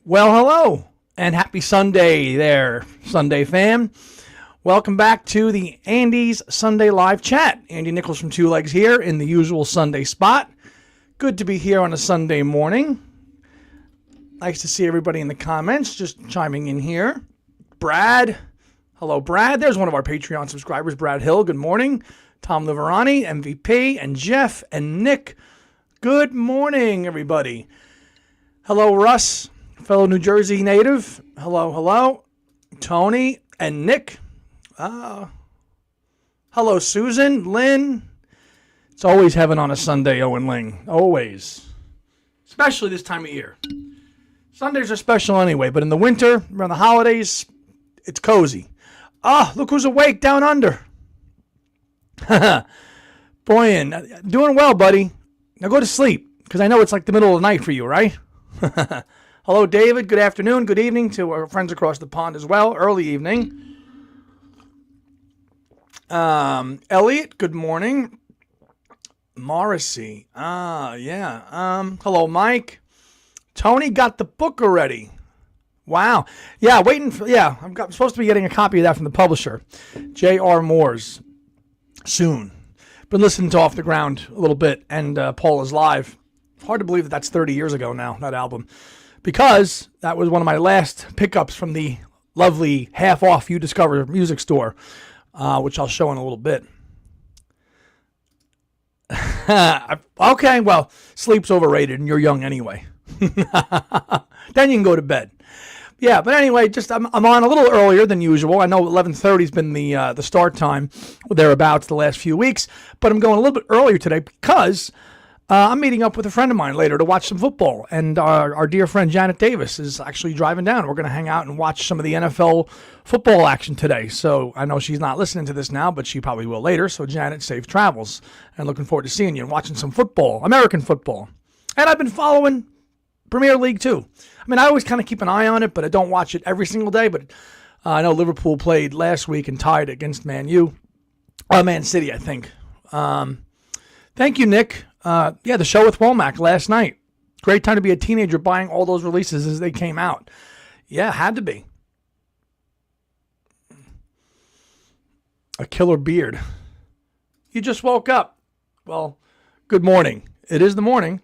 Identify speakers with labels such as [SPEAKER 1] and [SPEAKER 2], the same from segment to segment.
[SPEAKER 1] Well, hello, and happy Sunday there, Sunday fam. Welcome back to the Andy's Sunday Live Chat. Andy Nichols from Two Legs here in the usual Sunday spot. Good to be here on a Sunday morning. Nice to see everybody in the comments, just chiming in here. Brad, hello Brad. There's one of our Patreon subscribers, Brad Hill. Good morning. Tom Liverani, MVP, and Jeff, and Nick. Good morning, everybody. Hello, Russ. Fellow New Jersey native. Hello. Tony and Nick. Hello, Susan, Lynn. It's always heaven on a Sunday, Owen Ling. Always. Especially this time of year. Sundays are special anyway, but in the winter, around the holidays, it's cozy. Look who's awake down under. Boyan, doing well, buddy. Now go to sleep, because I know it's like the middle of the night for you, right? Hello, David. Good afternoon. Good evening to our friends across the pond as well. Early evening. Elliot, good morning. Morrissey. Yeah. Hello, Mike. Tony got the book already. Wow. Yeah, I'm supposed to be getting a copy of that from the publisher. J.R. Moore's. Soon. Been listening to Off the Ground a little bit, and Paul is Live. Hard to believe that's 30 years ago now, that album. Because that was one of my last pickups from the lovely half-off You Discover music store, which I'll show in a little bit. Okay, well, sleep's overrated and you're young anyway. Then you can go to bed. Yeah, but anyway, I'm on a little earlier than usual. I know 11:30 has been the start time, thereabouts, the last few weeks. But I'm going a little bit earlier today because I'm meeting up with a friend of mine later to watch some football. And our dear friend Janet Davis is actually driving down. We're going to hang out and watch some of the NFL football action today. So I know she's not listening to this now, but she probably will later. So Janet, safe travels. And looking forward to seeing you and watching some football, American football. And I've been following Premier League too. I mean, I always kind of keep an eye on it, but I don't watch it every single day. But I know Liverpool played last week and tied against Man City, I think. Thank you, Nick. The show with Womack last night. Great time to be a teenager buying all those releases as they came out. Yeah, had to be. A killer beard. You just woke up. Well, good morning. It is the morning.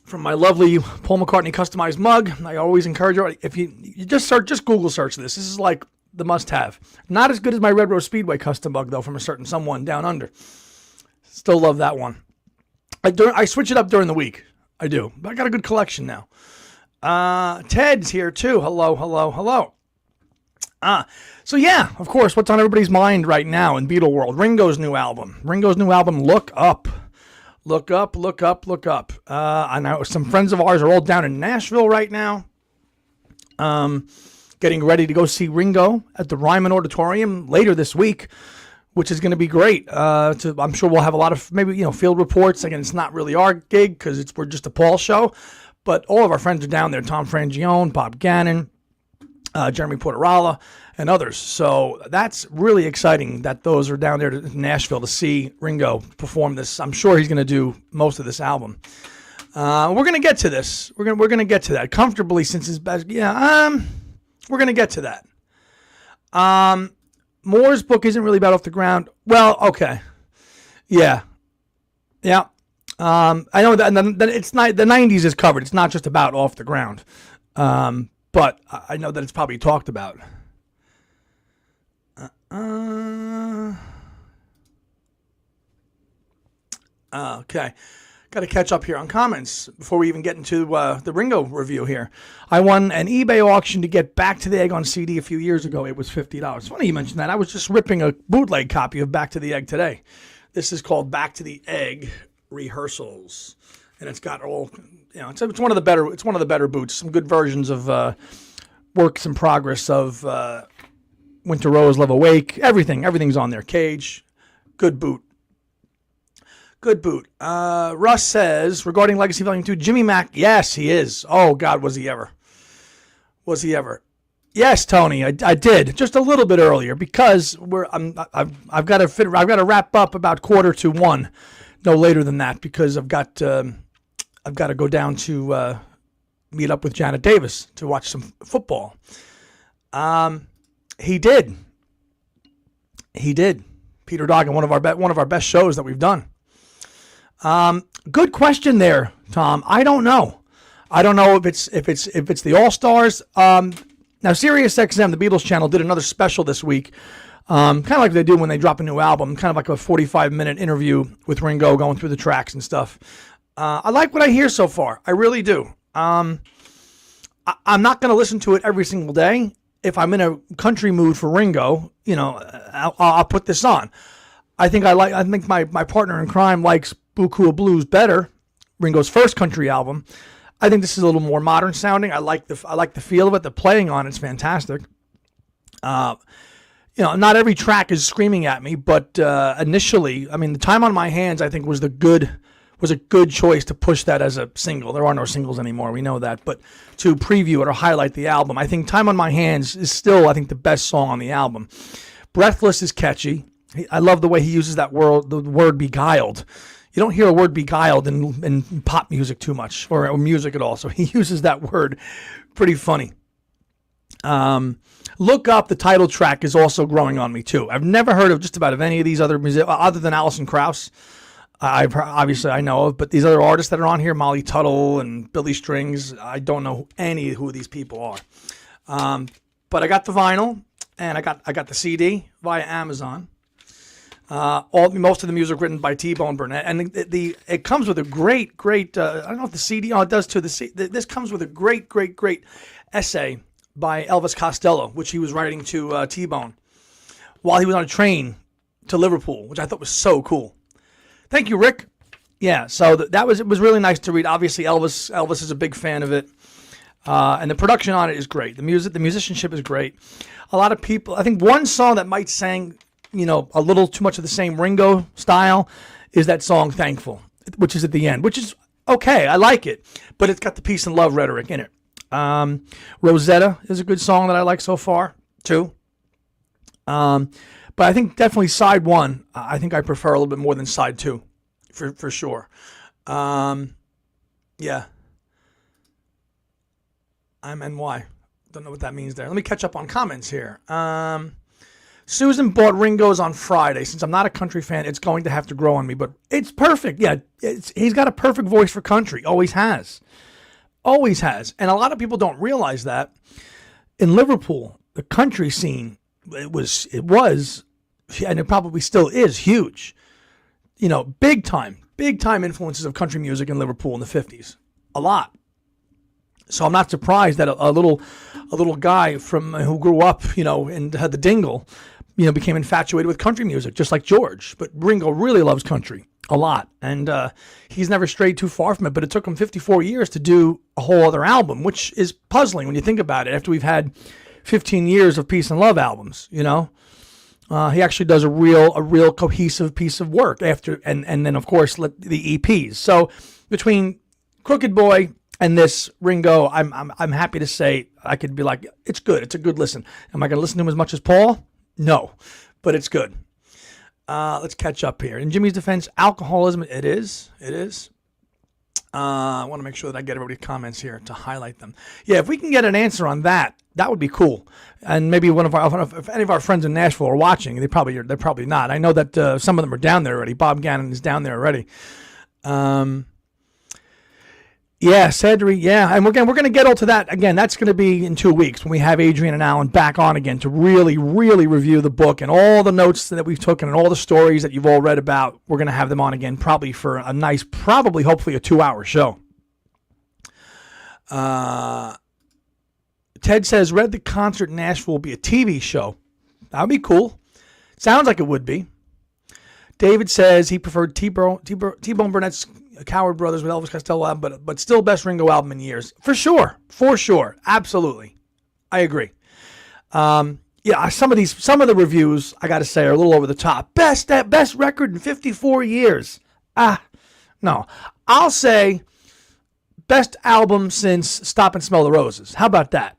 [SPEAKER 1] From my lovely Paul McCartney customized mug. I always encourage you, if you just Google search this. This is like the must-have. Not as good as my Red Rose Speedway custom mug, though, from a certain someone down under. Still love that one. I switch it up during the week. I do. But I got a good collection now. Ted's here, too. Hello. So, yeah, of course, what's on everybody's mind right now in Beatle world? Ringo's new album, Look Up. Look up. I know some friends of ours are all down in Nashville right now. Getting ready to go see Ringo at the Ryman Auditorium later this week, which is going to be great. I'm sure we'll have a lot of field reports. Again, it's not really our gig because we're just a Paul show, but all of our friends are down there. Tom Frangione, Bob Gannon, Jeremy Porteralla, and others. So that's really exciting that those are down there to Nashville to see Ringo perform this. I'm sure he's going to do most of this album. We're going to get to this. We're going to get to that comfortably since his best. Yeah, we're going to get to that. Moore's book isn't really about Off the Ground. Well, okay. Yeah. I know that it's not, the 90s is covered. It's not just about Off the Ground. But I know that it's probably talked about. Okay. Got to catch up here on comments before we even get into the Ringo review here. I won an eBay auction to get Back to the Egg on CD a few years ago. It was $50. Funny you mentioned that. I was just ripping a bootleg copy of Back to the Egg today. This is called Back to the Egg Rehearsals, and it's got all it's one of the better. It's one of the better boots. Some good versions of Works in Progress of Winter Rose, Love Awake. Everything's on there. Cage, good boot. Good boot. Russ says, regarding Legacy Volume 2, Jimmy Mack, yes, he is. Oh, God, was he ever. Yes, Tony, I did. Just a little bit earlier because I've got to wrap up about 1:45. No later than that because I've got to go down to meet up with Janet Davis to watch some football. He did. Peter Dog, one of our best shows that we've done. Good question there, Tom. I don't know if it's the All Stars. Now Sirius XM, the Beatles channel, did another special this week. Kind of like they do when they drop a new album, kind of like a 45-minute interview with Ringo going through the tracks and stuff. I like what I hear so far. I really do. I'm not going to listen to it every single day. If I'm in a country mood for Ringo, I'll put this on. I think my partner in crime likes Buku of Blues better, Ringo's first country album. I think this is a little more modern sounding. I like the feel of it. The playing on it's fantastic. Not every track is screaming at me, but initially, I mean, The Time on My Hands, I think, was a good choice to push that as a single. There are no singles anymore, we know that, but to preview it or highlight the album, I think Time on My Hands is still, I think, the best song on the album. Breathless is catchy. I love the way he uses the word beguiled. You don't hear a word beguiled in pop music too much, or music at all, so he uses that word pretty funny. Look Up, the title track, is also growing on me too. I've never heard of just about any of these other music other than Alison Krauss. Obviously I know of, but these other artists that are on here, Molly Tuttle and Billy Strings, I don't know who these people are. But I got the vinyl and I got the CD via Amazon. Most of the music written by T-Bone Burnett, and it comes with a great. I don't know if the CD. Oh, it does too. This comes with a great essay by Elvis Costello, which he was writing to T-Bone while he was on a train to Liverpool, which I thought was so cool. Thank you, Rick. Yeah, so it was really nice to read. Obviously, Elvis is a big fan of it, and the production on it is great. The musicianship is great. A lot of people. I think one song that might sing, a little too much of the same Ringo style is that song Thankful, which is at the end, which is okay. I like it, but it's got the peace and love rhetoric in it. Rosetta is a good song that I like so far too. But I think definitely side one, I think I prefer a little bit more than side two for sure. Yeah. I'm NY. Don't know what that means there. Let me catch up on comments here. Susan bought Ringo's on Friday. Since I'm not a country fan, it's going to have to grow on me, but it's perfect. Yeah, he's got a perfect voice for country. Always has. Always has. And a lot of people don't realize that in Liverpool, the country scene, it was, and it probably still is huge. Big time influences of country music in Liverpool in the 50s. A lot. So I'm not surprised that a little guy who grew up, and had the dingle, became infatuated with country music, just like George. But Ringo really loves country a lot, and he's never strayed too far from it. But it took him 54 years to do a whole other album, which is puzzling when you think about it. After we've had 15 years of peace and love albums, he actually does a real cohesive piece of work after, and then of course the EPs. So between Crooked Boy and this Ringo, I'm happy to say I could be like, it's good. It's a good listen. Am I going to listen to him as much as Paul? No, but it's good. Let's catch up here. In Jimmy's defense, alcoholism, it is. I want to make sure that I get everybody's comments here to highlight them. Yeah, if we can get an answer on that, that would be cool. And maybe if any of our friends in Nashville are watching, they're probably not. I know that some of them are down there already. Bob Gannon is down there already. Yeah, Cedric, yeah. And we're going to get all to that. Again, that's going to be in 2 weeks when we have Adrian and Alan back on again to really, really review the book and all the notes that we've taken and all the stories that you've all read about. We're going to have them on again probably for a nice, hopefully a 2-hour show. Ted says, read the concert in Nashville will be a TV show. That would be cool. Sounds like it would be. David says he preferred T-Bone Burnett's Coward Brothers with Elvis Costello album, but still best Ringo album in years. For sure. Absolutely. I agree. Yeah, some of the reviews, I got to say, are a little over the top. Best record in 54 years. No. I'll say best album since Stop and Smell the Roses. How about that?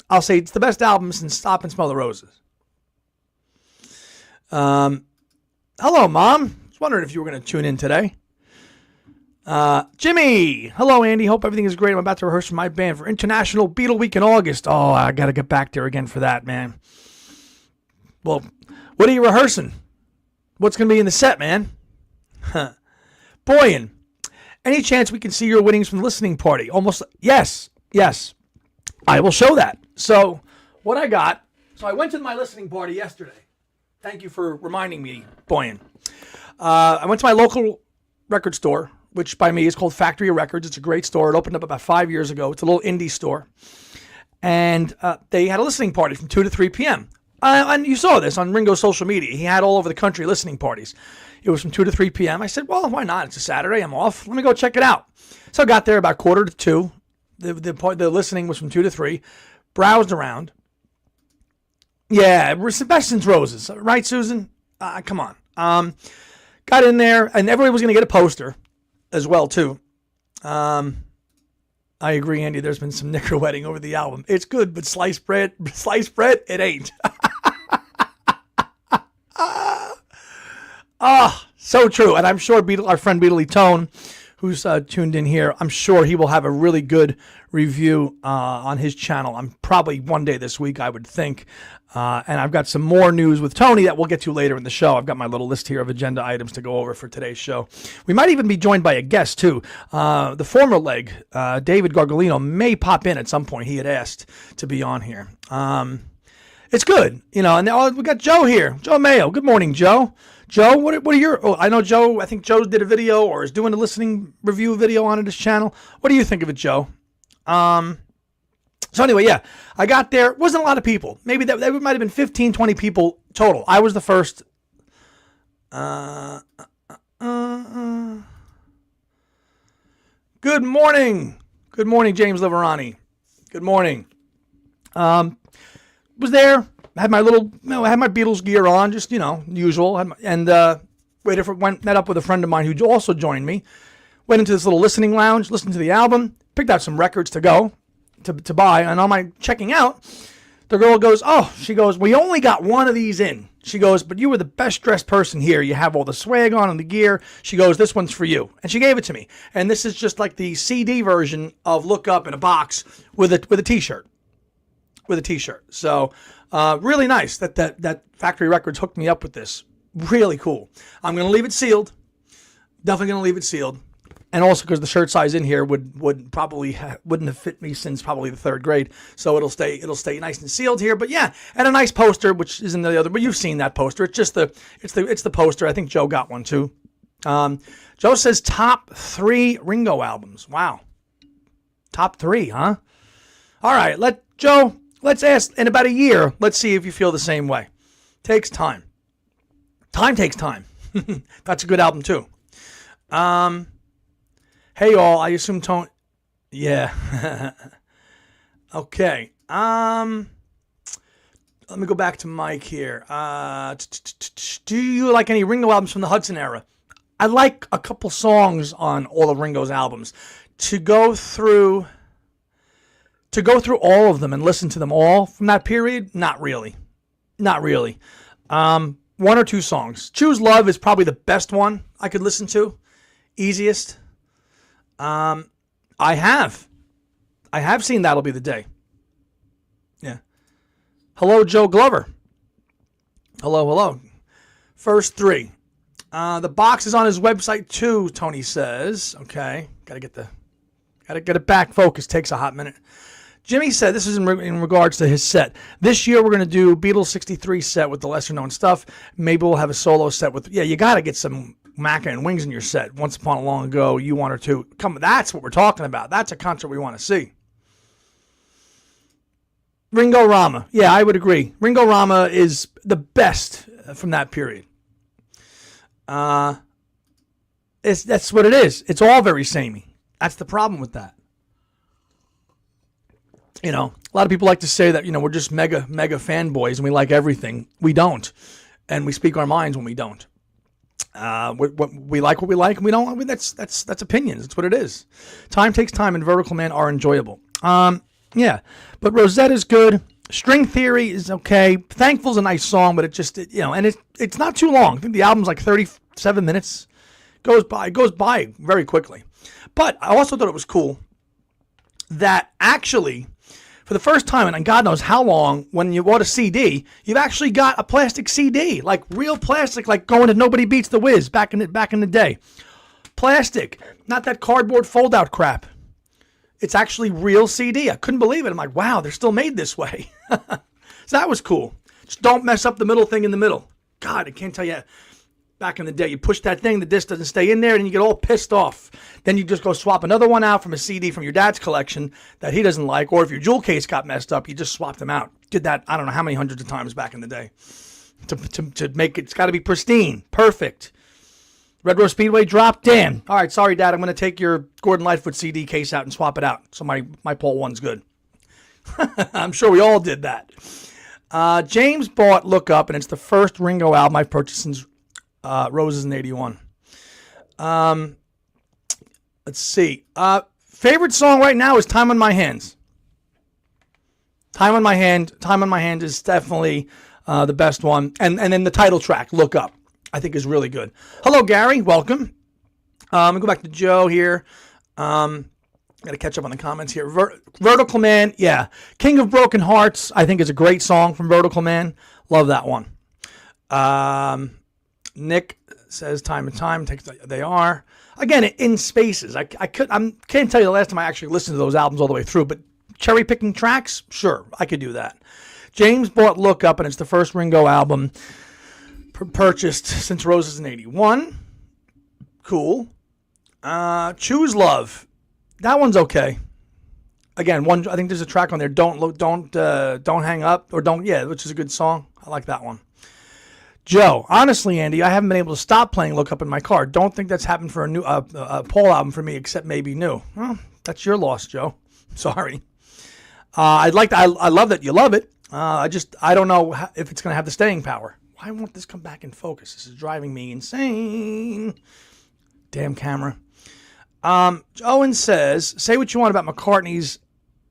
[SPEAKER 1] I'll say it's the best album since Stop and Smell the Roses. Hello, Mom. I was wondering if you were going to tune in today. Jimmy, hello Andy. Hope everything is great. I'm about to rehearse for my band for International Beatle Week in August. Oh, I got to get back there again for that, man. Well, what are you rehearsing? What's going to be in the set, man? Boyan, any chance we can see your winnings from the listening party? Almost, yes. I will show that. So, what I got, so I went to my listening party yesterday. Thank you for reminding me, Boyan. I went to my local record store, which by me is called Factory of Records. It's a great store. It opened up about 5 years ago. It's a little indie store. And they had a listening party from 2 to 3 p.m. And you saw this on Ringo's social media. He had all over the country listening parties. It was from 2 to 3 p.m. I said, well, why not? It's a Saturday. I'm off. Let me go check it out. So I got there about 1:45. The listening was from 2 to 3. Browsed around. Yeah, Sebastian's Roses. Right, Susan? Come on. Got in there, and everybody was going to get a poster as well, too. I agree, Andy. There's been some knicker wetting over the album. It's good, but sliced bread, it ain't. So true. And I'm sure our friend Beatley Tone, who's tuned in here, I'm sure he will have a really good review on his channel. I'm probably one day this week, I would think. And I've got some more news with Tony that we'll get to later in the show. I've got my little list here of agenda items to go over for today's show. We might even be joined by a guest, too. The former leg, David Gargolino, may pop in at some point. He had asked to be on here. It's good, and we got Joe here. Joe Mayo. Good morning, Joe. Joe, what are your... Oh, I know Joe, I think Joe did a video or is doing a listening review video on his channel. What do you think of it, Joe? So anyway, yeah, I got there. Wasn't a lot of people. Maybe that might have been 15, 20 people total. I was the first. Good morning. Good morning, James Liverani. Good morning. Was there. Had my had my Beatles gear on, just, usual. Met up with a friend of mine who also joined me. Went into this little listening lounge, listened to the album, picked out some records to go. To buy, and on my checking out, the girl goes, she goes, we only got one of these in. She goes, but you were the best dressed person here. You have all the swag on and the gear. She goes, this one's for you. And she gave it to me. And this is just like the CD version of Look Up in a box with a t-shirt. With a t-shirt. So, really nice that Factory Records hooked me up with this. Really cool. I'm going to leave it sealed. Definitely going to leave it sealed. And also because the shirt size in here would probably wouldn't have fit me since probably the third grade, so it'll stay nice and sealed here. But yeah, and a nice poster, which isn't the other. But you've seen that poster. It's just it's the poster. I think Joe got one too. Joe says top 3 Ringo albums. Wow, top 3, huh? All right, let's ask in about a year. Let's see if you feel the same way. Takes time. Time takes time. That's a good album too. Hey, all, I assume Tony... Yeah. Okay. Let me go back to Mike here. Do you like any Ringo albums from the Hudson era? I like a couple songs on all of Ringo's albums. To go through all of them and listen to them all from that period, not really. Not really. 1 or 2 songs. Choose Love is probably the best one I could listen to. Easiest. I have seen That'll Be the Day. Yeah. Hello, Joe Glover. Hello. First 3. The box is on his website too, Tony says. Okay. Gotta get it back focused. Takes a hot minute. Jimmy said, this is in regards to his set. This year we're going to do Beatles 63 set with the lesser known stuff. Maybe we'll have a solo set with, you got to get some Macca and Wings in your set. Once Upon a Long Ago, You Want Her To. That's what we're talking about. That's a concert we want to see. Ringo Rama. Yeah, I would agree. Ringo Rama is the best from that period. That's what it is. It's all very samey. That's the problem with that. A lot of people like to say that, we're just mega fanboys and we like everything. We don't. And we speak our minds when we don't. We like what we like, and we don't. That's opinions. That's what it is. Time Takes Time and Vertical Man are enjoyable. Yeah, but Rosette is good. String Theory is okay. Thankful's a nice song, but and it's not too long. I think the album's like 37 minutes. goes by very quickly. But I also thought it was cool that actually, for the first time, and God knows how long, when you bought a CD, you've actually got a plastic CD, like real plastic, like going to Nobody Beats the Wiz back in the day. Plastic, not that cardboard fold-out crap. It's actually real CD. I couldn't believe it. I'm like, wow, they're still made this way. So that was cool. Just don't mess up the middle thing in the middle. God, I can't tell you. Back in the day, you push that thing, the disc doesn't stay in there, and you get all pissed off. Then you just go swap another one out from a CD from your dad's collection that he doesn't like, or if your jewel case got messed up, you just swap them out. Did that, I don't know how many hundreds of times back in the day. To make it, it's got to be pristine, perfect. Red Rose Speedway drop, damn. All right, sorry, Dad, I'm going to take your Gordon Lightfoot CD case out and swap it out, so my Paul one's good. I'm sure we all did that. James bought Look Up, and it's the first Ringo album I've purchased since Roses in 81. Let's see. Favorite song right now is Time on My Hands. Time on My Hand is definitely the best one. And then the title track, Look Up, I think is really good. Hello, Gary. Welcome. I'm going to go back to Joe here. Got to catch up on the comments here. Vertical Man, yeah. King of Broken Hearts, I think is a great song from Vertical Man. Love that one. Nick says Time and Time. They are. Again, in spaces. I can't tell you the last time I actually listened to those albums all the way through, but cherry picking tracks, sure, I could do that. James bought Look Up, and it's the first Ringo album purchased since Roses in 81. Cool. Choose Love. That one's okay. Again, I think there's a track on there. Don't hang up, or which is a good song. I like that one. Joe, honestly, Andy, I haven't been able to stop playing Look Up in my car. Don't think that's happened for a new Paul album for me, except maybe new. Well, that's your loss, Joe. Sorry. I love that you love it. I don't know if it's going to have the staying power. Why won't this come back in focus? This is driving me insane. Damn camera. Owen says, say what you want about McCartney's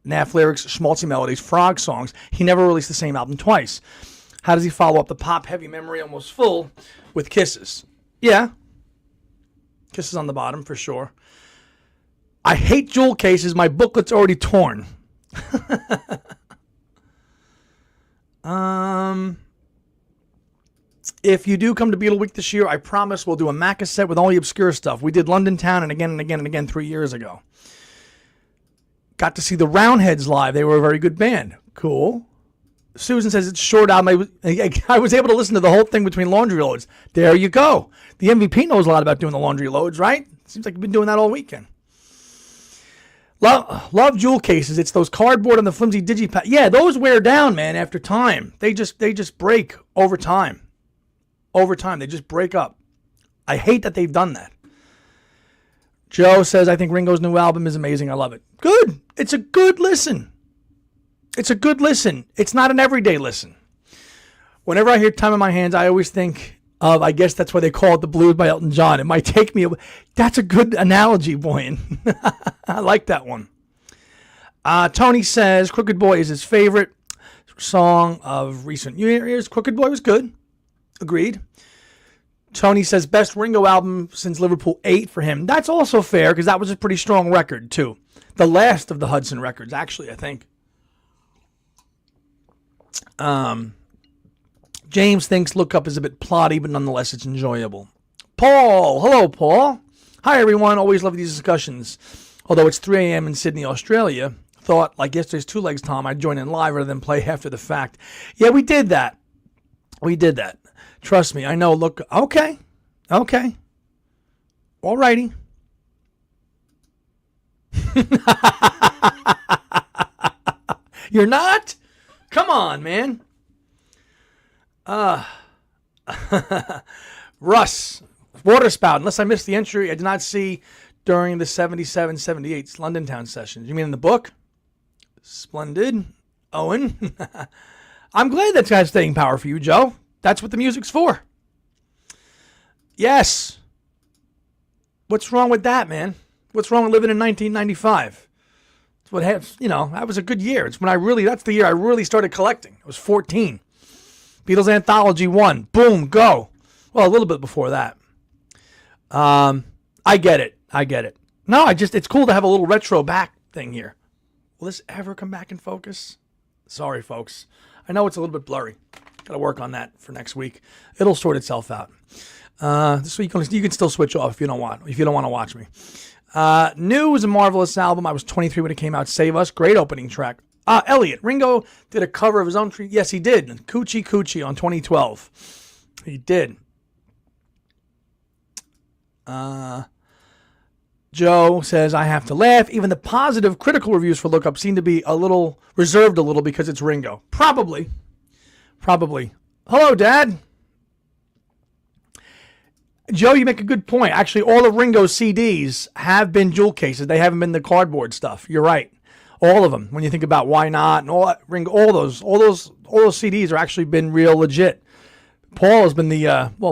[SPEAKER 1] naff lyrics, schmaltzy melodies, frog songs. He never released the same album twice. How does he follow up the pop heavy memory almost full with Kisses? Yeah. Kisses on the bottom for sure. I hate jewel cases. My booklet's already torn. If you do come to Beatle Week this year, I promise we'll do a Mac cassette with all the obscure stuff. We did London Town and again and again and again 3 years ago. Got to see the Roundheads live. They were a very good band. Cool. Susan says it's a short album. I was able to listen to the whole thing between laundry loads. There you go. The MVP knows a lot about doing the laundry loads, right? Seems like you've been doing that all weekend. Love jewel cases. It's those cardboard and the flimsy digipack. Yeah, those wear down, man, after time. They just break over time. Over time, they just break up. I hate that they've done that. Joe says, I think Ringo's new album is amazing. I love it. Good. It's a good listen. It's a good listen. It's not an everyday listen. Whenever I hear Time in My Hands, I always think of, I guess that's why they call it The Blues by Elton John. It might take me, that's a good analogy, Boyan. I like that one. Tony says, Crooked Boy is his favorite song of recent years. Crooked Boy was good. Agreed. Tony says, best Ringo album since Liverpool 8 for him. That's also fair, because that was a pretty strong record, too. The last of the Hudson records, actually, I think. James thinks Look Up is a bit plotty, but nonetheless it's enjoyable. Paul, hello Paul. Hi everyone, always love these discussions. Although it's 3 a.m. in Sydney, Australia, thought like yesterday's Two Legs Tom, I'd join in live rather than play after the fact. Yeah, we did that. Trust me, I know. Look, okay. Alrighty. You're not? Come on, man. Russ, water spout. Unless I missed the entry, I did not see during the 77-78 London Town sessions. You mean in the book? Splendid. Owen. I'm glad that's got staying power for you, Joe. That's what the music's for. Yes. What's wrong with that, man? What's wrong with living in 1995? It's what has, that was a good year. It's when that's the year I really started collecting. I was 14. Beatles Anthology 1. Boom, go. Well, a little bit before that. I get it. No, it's cool to have a little retro back thing here. Will this ever come back in focus? Sorry, folks. I know it's a little bit blurry. Got to work on that for next week. It'll sort itself out. This week you can still switch off if you don't want to watch me. New is a marvelous album. I was 23 when it came out. Save Us, great opening track. Elliot, Ringo did a cover of his own tree. Yes, he did. Coochie Coochie on 2012. He did. Joe says, I have to laugh. Even the positive critical reviews for Look Up seem to be a little reserved because it's Ringo. Probably. Hello, Dad. Joe, you make a good point. Actually, all of Ringo's CDs have been jewel cases. They haven't been the cardboard stuff. You're right. All of them. When you think about Why Not and all Ringo, all those CDs are actually been real legit. Paul has been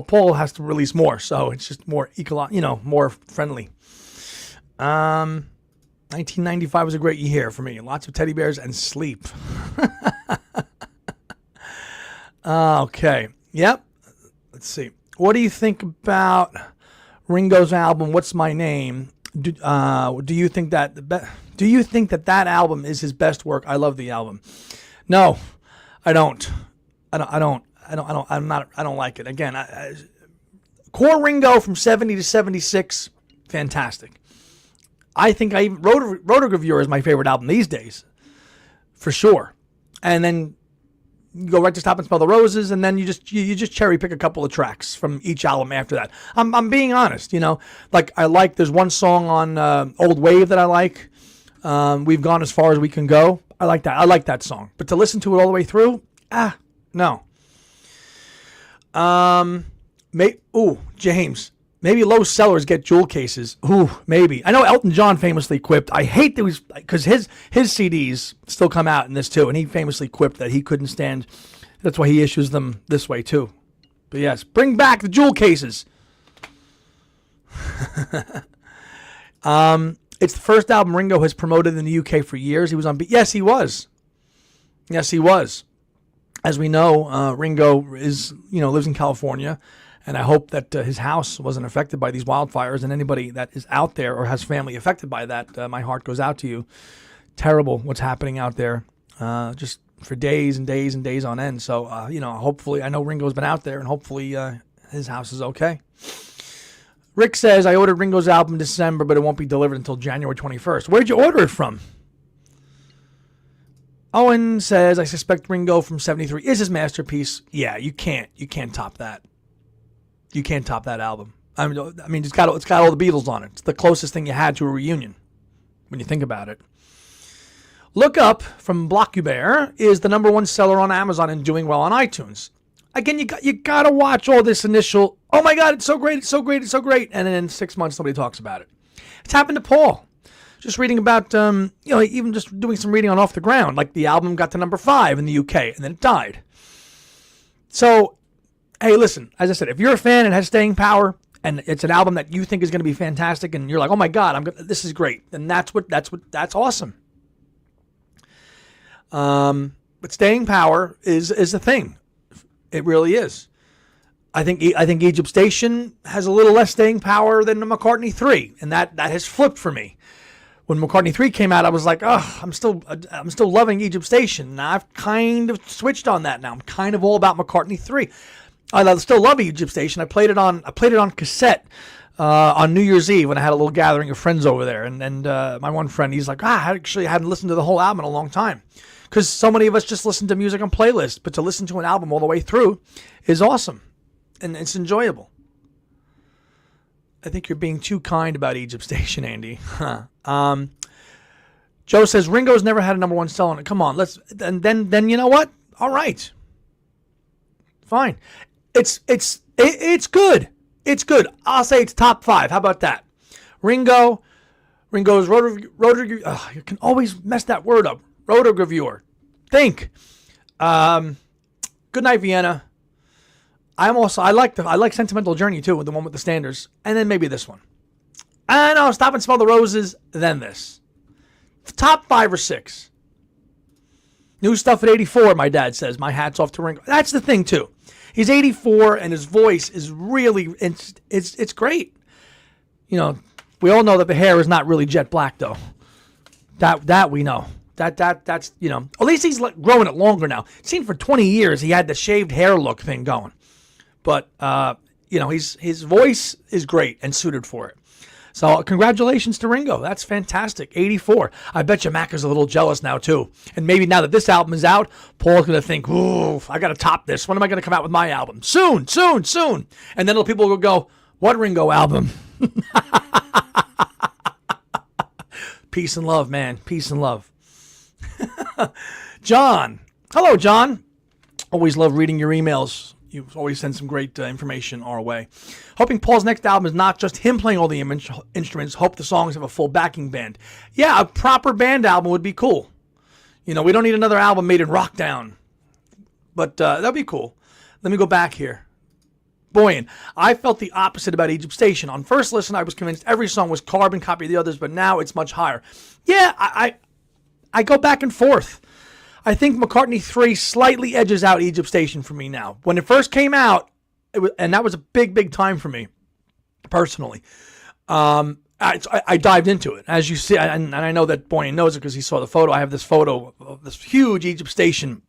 [SPEAKER 1] Paul has to release more, so it's just more more friendly. 1995 was a great year for me. Lots of teddy bears and sleep. Okay. Yep. Let's see. What do you think about Ringo's album, What's My Name? Do you think that album is his best work? I love the album. No, I don't. I don't like it. Again, core Ringo from 70 to 76, fantastic. I think Rotogravure is my favorite album these days, for sure. And then you go right to Stop and Smell the Roses, and then you just cherry pick a couple of tracks from each album after that. I'm being honest, there's one song on Old Wave that I like. We've Gone As Far As We Can Go. I like that song. But to listen to it all the way through, no. James. Maybe low sellers get jewel cases. Ooh, maybe. I know Elton John famously quipped, I hate that because his CDs still come out in this too, and he famously quipped that he couldn't stand, that's why he issues them this way too. But yes, bring back the jewel cases. It's the first album Ringo has promoted in the UK for years. He was on Yes, he was. As we know, Ringo lives in California. And I hope that his house wasn't affected by these wildfires. And anybody that is out there or has family affected by that, my heart goes out to you. Terrible what's happening out there, just for days and days and days on end. So, hopefully, I know Ringo's been out there, and hopefully his house is okay. Rick says, I ordered Ringo's album in December, but it won't be delivered until January 21st. Where'd you order it from? Owen says, I suspect Ringo from 73 is his masterpiece. Yeah, you can't top that. You can't top that album. I mean, it's got all the Beatles on it. It's the closest thing you had to a reunion when you think about it. Look Up from Blockubert is the #1 seller on Amazon and doing well on iTunes. Again, you got to watch all this initial, oh my God, it's so great, and then in 6 months nobody talks about it. It's happened to Paul. Just reading about, even just doing some reading on Off the Ground, like the album got to #5 in the UK and then it died. So, hey, listen, as I said, if you're a fan and has staying power, and it's an album that you think is going to be fantastic, and you're like, oh my God, this is great, then that's awesome. But staying power is a thing. It really is. I think Egypt Station has a little less staying power than the McCartney 3, and that has flipped for me. When McCartney 3 came out, I was like, oh, I'm still loving Egypt Station. Now I've kind of switched on that now. I'm kind of all about McCartney 3. I still love Egypt Station. I played it on cassette on New Year's Eve when I had a little gathering of friends over there. And my one friend, he's like, I actually hadn't listened to the whole album in a long time. Because so many of us just listen to music on playlists. But to listen to an album all the way through is awesome. And it's enjoyable. I think you're being too kind about Egypt Station, Andy. Joe says, Ringo's never had a #1 sell on it. Come on, then you know what? All right. Fine. It's good. It's good. I'll say it's top 5. How about that? Ringo's Rotogravure. You can always mess that word up. Rotogravure. Think. Good Night Vienna. I like Sentimental Journey too, the one with the standards, and then maybe this one. I know, Stop and Smell the Roses, then this. Top 5 or 6. New stuff at 84, my dad says. My hat's off to Ringo. That's the thing too. He's 84 and his voice is really, it's great. We all know that the hair is not really jet black, though. That we know. That's at least he's growing it longer now. It seemed for 20 years he had the shaved hair look thing going. But, his voice is great and suited for it. So congratulations to Ringo. That's fantastic. 84. I bet you Mac is a little jealous now, too. And maybe now that this album is out, Paul's going to think, ooh, I got to top this. When am I going to come out with my album? Soon. And then people will go, what Ringo album? Peace and love, man. Peace and love. John. Hello, John. Always love reading your emails. You always send some great information our way. Hoping Paul's next album is not just him playing all the instruments. Hope the songs have a full backing band. Yeah, a proper band album would be cool. We don't need another album made in Rockdown. But that'd be cool. Let me go back here. Boyan, I felt the opposite about Egypt Station. On first listen, I was convinced every song was carbon copy of the others, but now it's much higher. Yeah, I go back and forth. I think McCartney 3 slightly edges out Egypt Station for me now. When it first came out, and that was a big time for me, personally. I dived into it, as you see, and I know that Boyan knows it because he saw the photo. I have this photo of this huge Egypt Station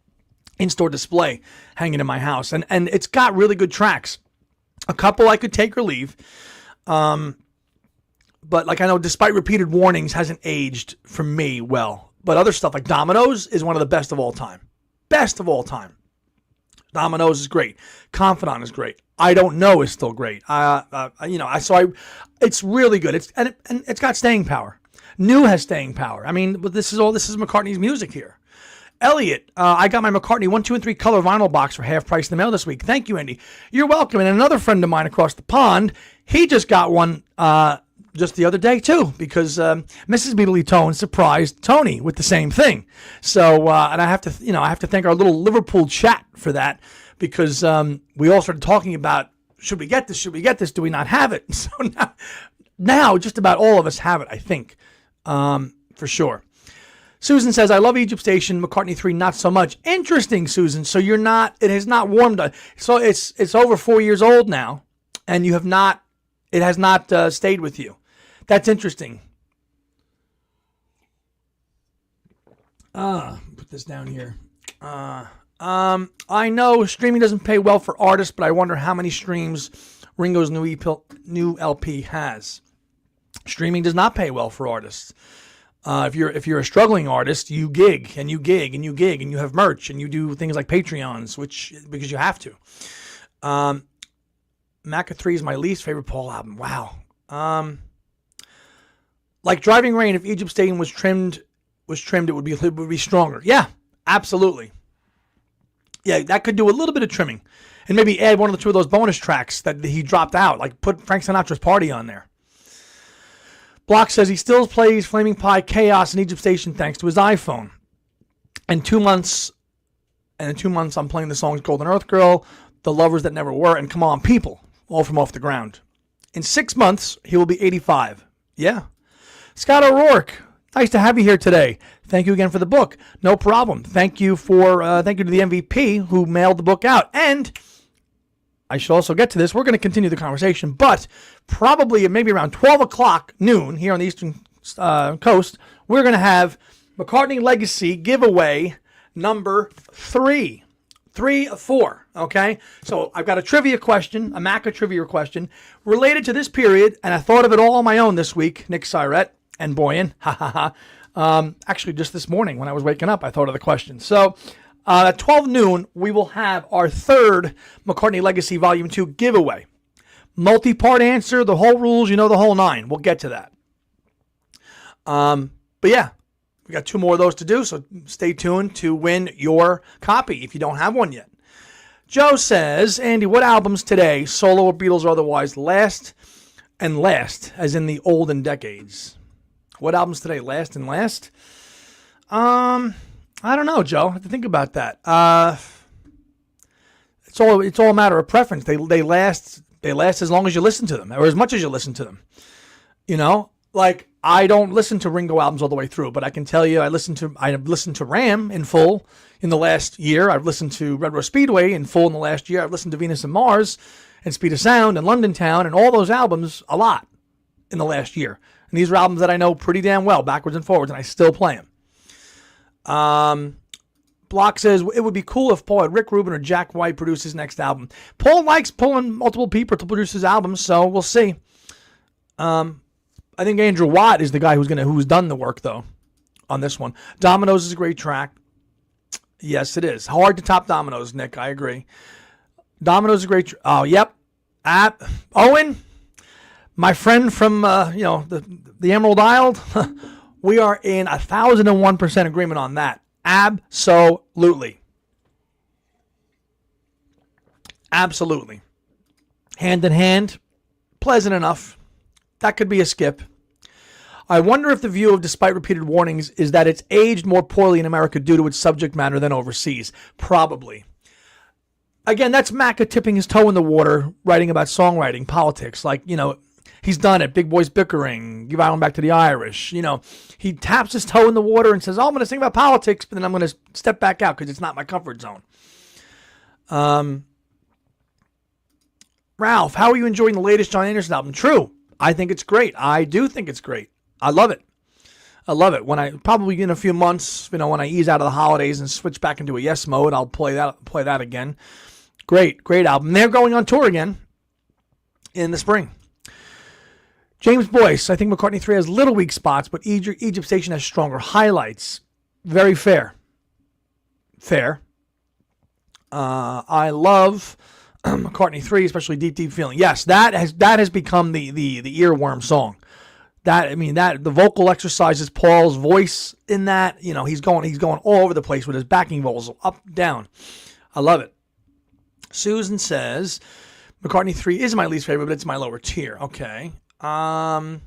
[SPEAKER 1] in-store display hanging in my house, and it's got really good tracks. A couple I could take or leave, but I know despite repeated warnings, hasn't aged for me well. But other stuff like Dominoes is one of the best of all time. Best of all time. Dominoes is great. Confidant is great. I Don't Know is still great. It's really good. It's got staying power. New has staying power. I mean, but this is McCartney's music here. Elliot, I got my McCartney 1, 2, and 3 color vinyl box for half price in the mail this week. Thank you, Andy. You're welcome. And another friend of mine across the pond, he just got one just the other day too, because Mrs. Beatley Tone surprised Tony with the same thing. So, and I have to thank our little Liverpool chat for that, because we all started talking about, should we get this? Should we get this? Do we not have it? So now just about all of us have it, I think, for sure. Susan says, I love Egypt Station, McCartney 3, not so much. Interesting, Susan. So it has not warmed up. So it's over 4 years old now, and it has not stayed with you. That's interesting. Put this down here. I know streaming doesn't pay well for artists, but I wonder how many streams Ringo's new LP has. Streaming does not pay well for artists. If you're a struggling artist, you gig and you gig and you gig and you have merch and you do things like Patreons, because you have to. Maca 3 is my least favorite Paul album. Wow. Like Driving Rain, if Egypt Station was trimmed, it would be stronger. Yeah, absolutely. Yeah, that could do a little bit of trimming, and maybe add one or two of those bonus tracks that he dropped out, like put Frank Sinatra's Party on there. Block says he still plays Flaming Pie, Chaos, and Egypt Station thanks to his iPhone. In 2 months, I'm playing the songs Golden Earth Girl, The Lovers That Never Were, and Come On People, all from Off the Ground. In 6 months, he will be 85. Yeah. Scott O'Rourke, nice to have you here today. Thank you again for the book. No problem. Thank you to the MVP who mailed the book out. And I should also get to this. We're going to continue the conversation, but probably maybe around 12 o'clock noon here on the Eastern Coast, we're going to have McCartney Legacy giveaway number 3. 3 of 4, okay? So I've got a trivia question, a Maca trivia question, related to this period, and I thought of it all on my own this week, Nick Syrett and Boyan, actually just this morning when I was waking up, I thought of the question. So at 12 noon, we will have our 3rd McCartney Legacy Volume 2 giveaway. Multi-part answer, the whole rules, the whole 9. We'll get to that. But yeah. We got 2 more of those to do, so stay tuned to win your copy if you don't have one yet. Joe says, Andy, what albums today, solo or Beatles or otherwise, last, as in the olden decades? What albums today, last? I don't know, Joe. I have to think about that. It's all a matter of preference. They last as long as you listen to them, or as much as you listen to them. Like, I don't listen to Ringo albums all the way through, but I can tell you I've listened to Ram in full in the last year. I've listened to Red Rose Speedway in full in the last year. I've listened to Venus and Mars and Speed of Sound and London Town and all those albums a lot in the last year. And these are albums that I know pretty damn well, backwards and forwards, and I still play them. Block says, it would be cool if Paul had Rick Rubin or Jack White produce his next album. Paul likes pulling multiple people to produce his albums, so we'll see. I think Andrew Watt is the guy who's done the work, though, on this one. Dominoes is a great track. Yes, it is. Hard to top Dominoes, Nick. I agree. Dominoes is a great oh, yep. Owen, my friend from, the Emerald Isle, we are in 1,001% agreement on that. Absolutely. Absolutely. Hand in hand, pleasant enough. That could be a skip. I wonder if the view of Despite Repeated Warnings is that it's aged more poorly in America due to its subject matter than overseas. Probably. Again, that's Macca tipping his toe in the water, writing about songwriting, politics. Like, he's done it. Big Boys Bickering, Give Ireland Back to the Irish. He taps his toe in the water and says, I'm going to sing about politics, but then I'm going to step back out because it's not my comfort zone. Ralph, how are you enjoying the latest John Anderson album? True. I think it's great. I do think it's great. I love it. When I probably in a few months, when I ease out of the holidays and switch back into a Yes mode, I'll play that again. Great album. They're going on tour again in the spring. James Boyce, I think McCartney 3 has little weak spots, but Egypt Station has stronger highlights. Very fair. I love McCartney 3, especially Deep Deep Feeling. Yes, that has become the earworm song. The vocal exercises, Paul's voice in that, he's going all over the place with his backing vocals, up, down. I love it. Susan says, McCartney 3 is my least favorite, but it's my lower tier. Okay. Paul,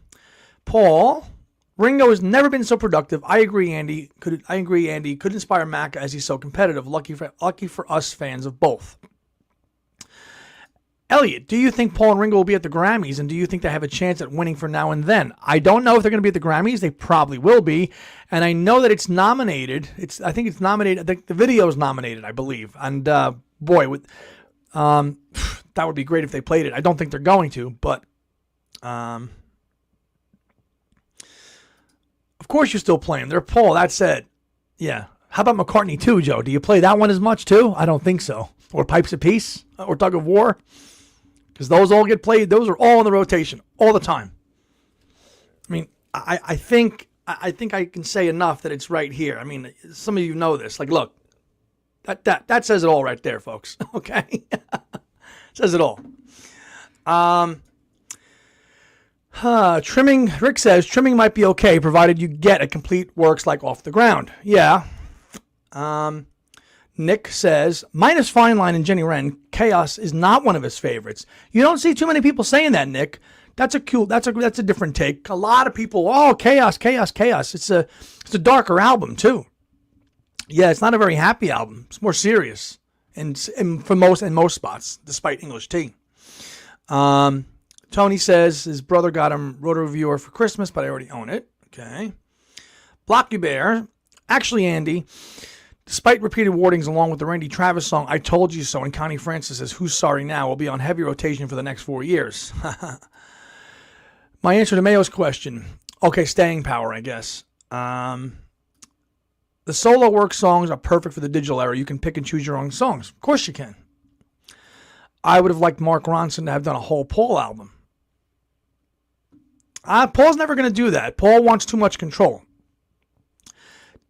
[SPEAKER 1] Ringo has never been so productive. I agree, Andy. Could inspire Macca as he's so competitive. Lucky for us fans of both. Elliot, do you think Paul and Ringo will be at the Grammys, and do you think they have a chance at winning for Now and Then? I don't know if they're going to be at the Grammys. They probably will be, and I know that it's nominated. I think it's nominated. The video is nominated, I believe. And that would be great if they played it. I don't think they're going to, but of course you still play them. They're Paul. That said, yeah. How about McCartney 2, Joe? Do you play that one as much too? I don't think so. Or Pipes of Peace, or Tug of War. Because those all get played. Those are all in the rotation all the time. I mean, I think I can say enough that it's right here. I mean, some of you know this. Like, look, that says it all right there, folks. Okay, says it all. Trimming. Rick says trimming might be okay provided you get a complete works like Off the Ground. Yeah. Nick says, minus Fine Line and Jenny Wren, Chaos is not one of his favorites. You don't see too many people saying that, Nick. That's a different take. A lot of people, Chaos. It's a darker album too. Yeah, it's not a very happy album. It's more serious, and for most spots, despite English Tea. Tony says his brother got him Roto Reviewer for Christmas, but I already own it. Okay. Blocky Bear, actually, Andy. Despite repeated warnings along with the Randy Travis song, I Told You So, and Connie Francis says, Who's Sorry Now, will be on heavy rotation for the next 4 years. My answer to Mayo's question, okay, staying power, I guess. The solo work songs are perfect for the digital era. You can pick and choose your own songs. Of course you can. I would have liked Mark Ronson to have done a whole Paul album. Paul's never going to do that. Paul wants too much control.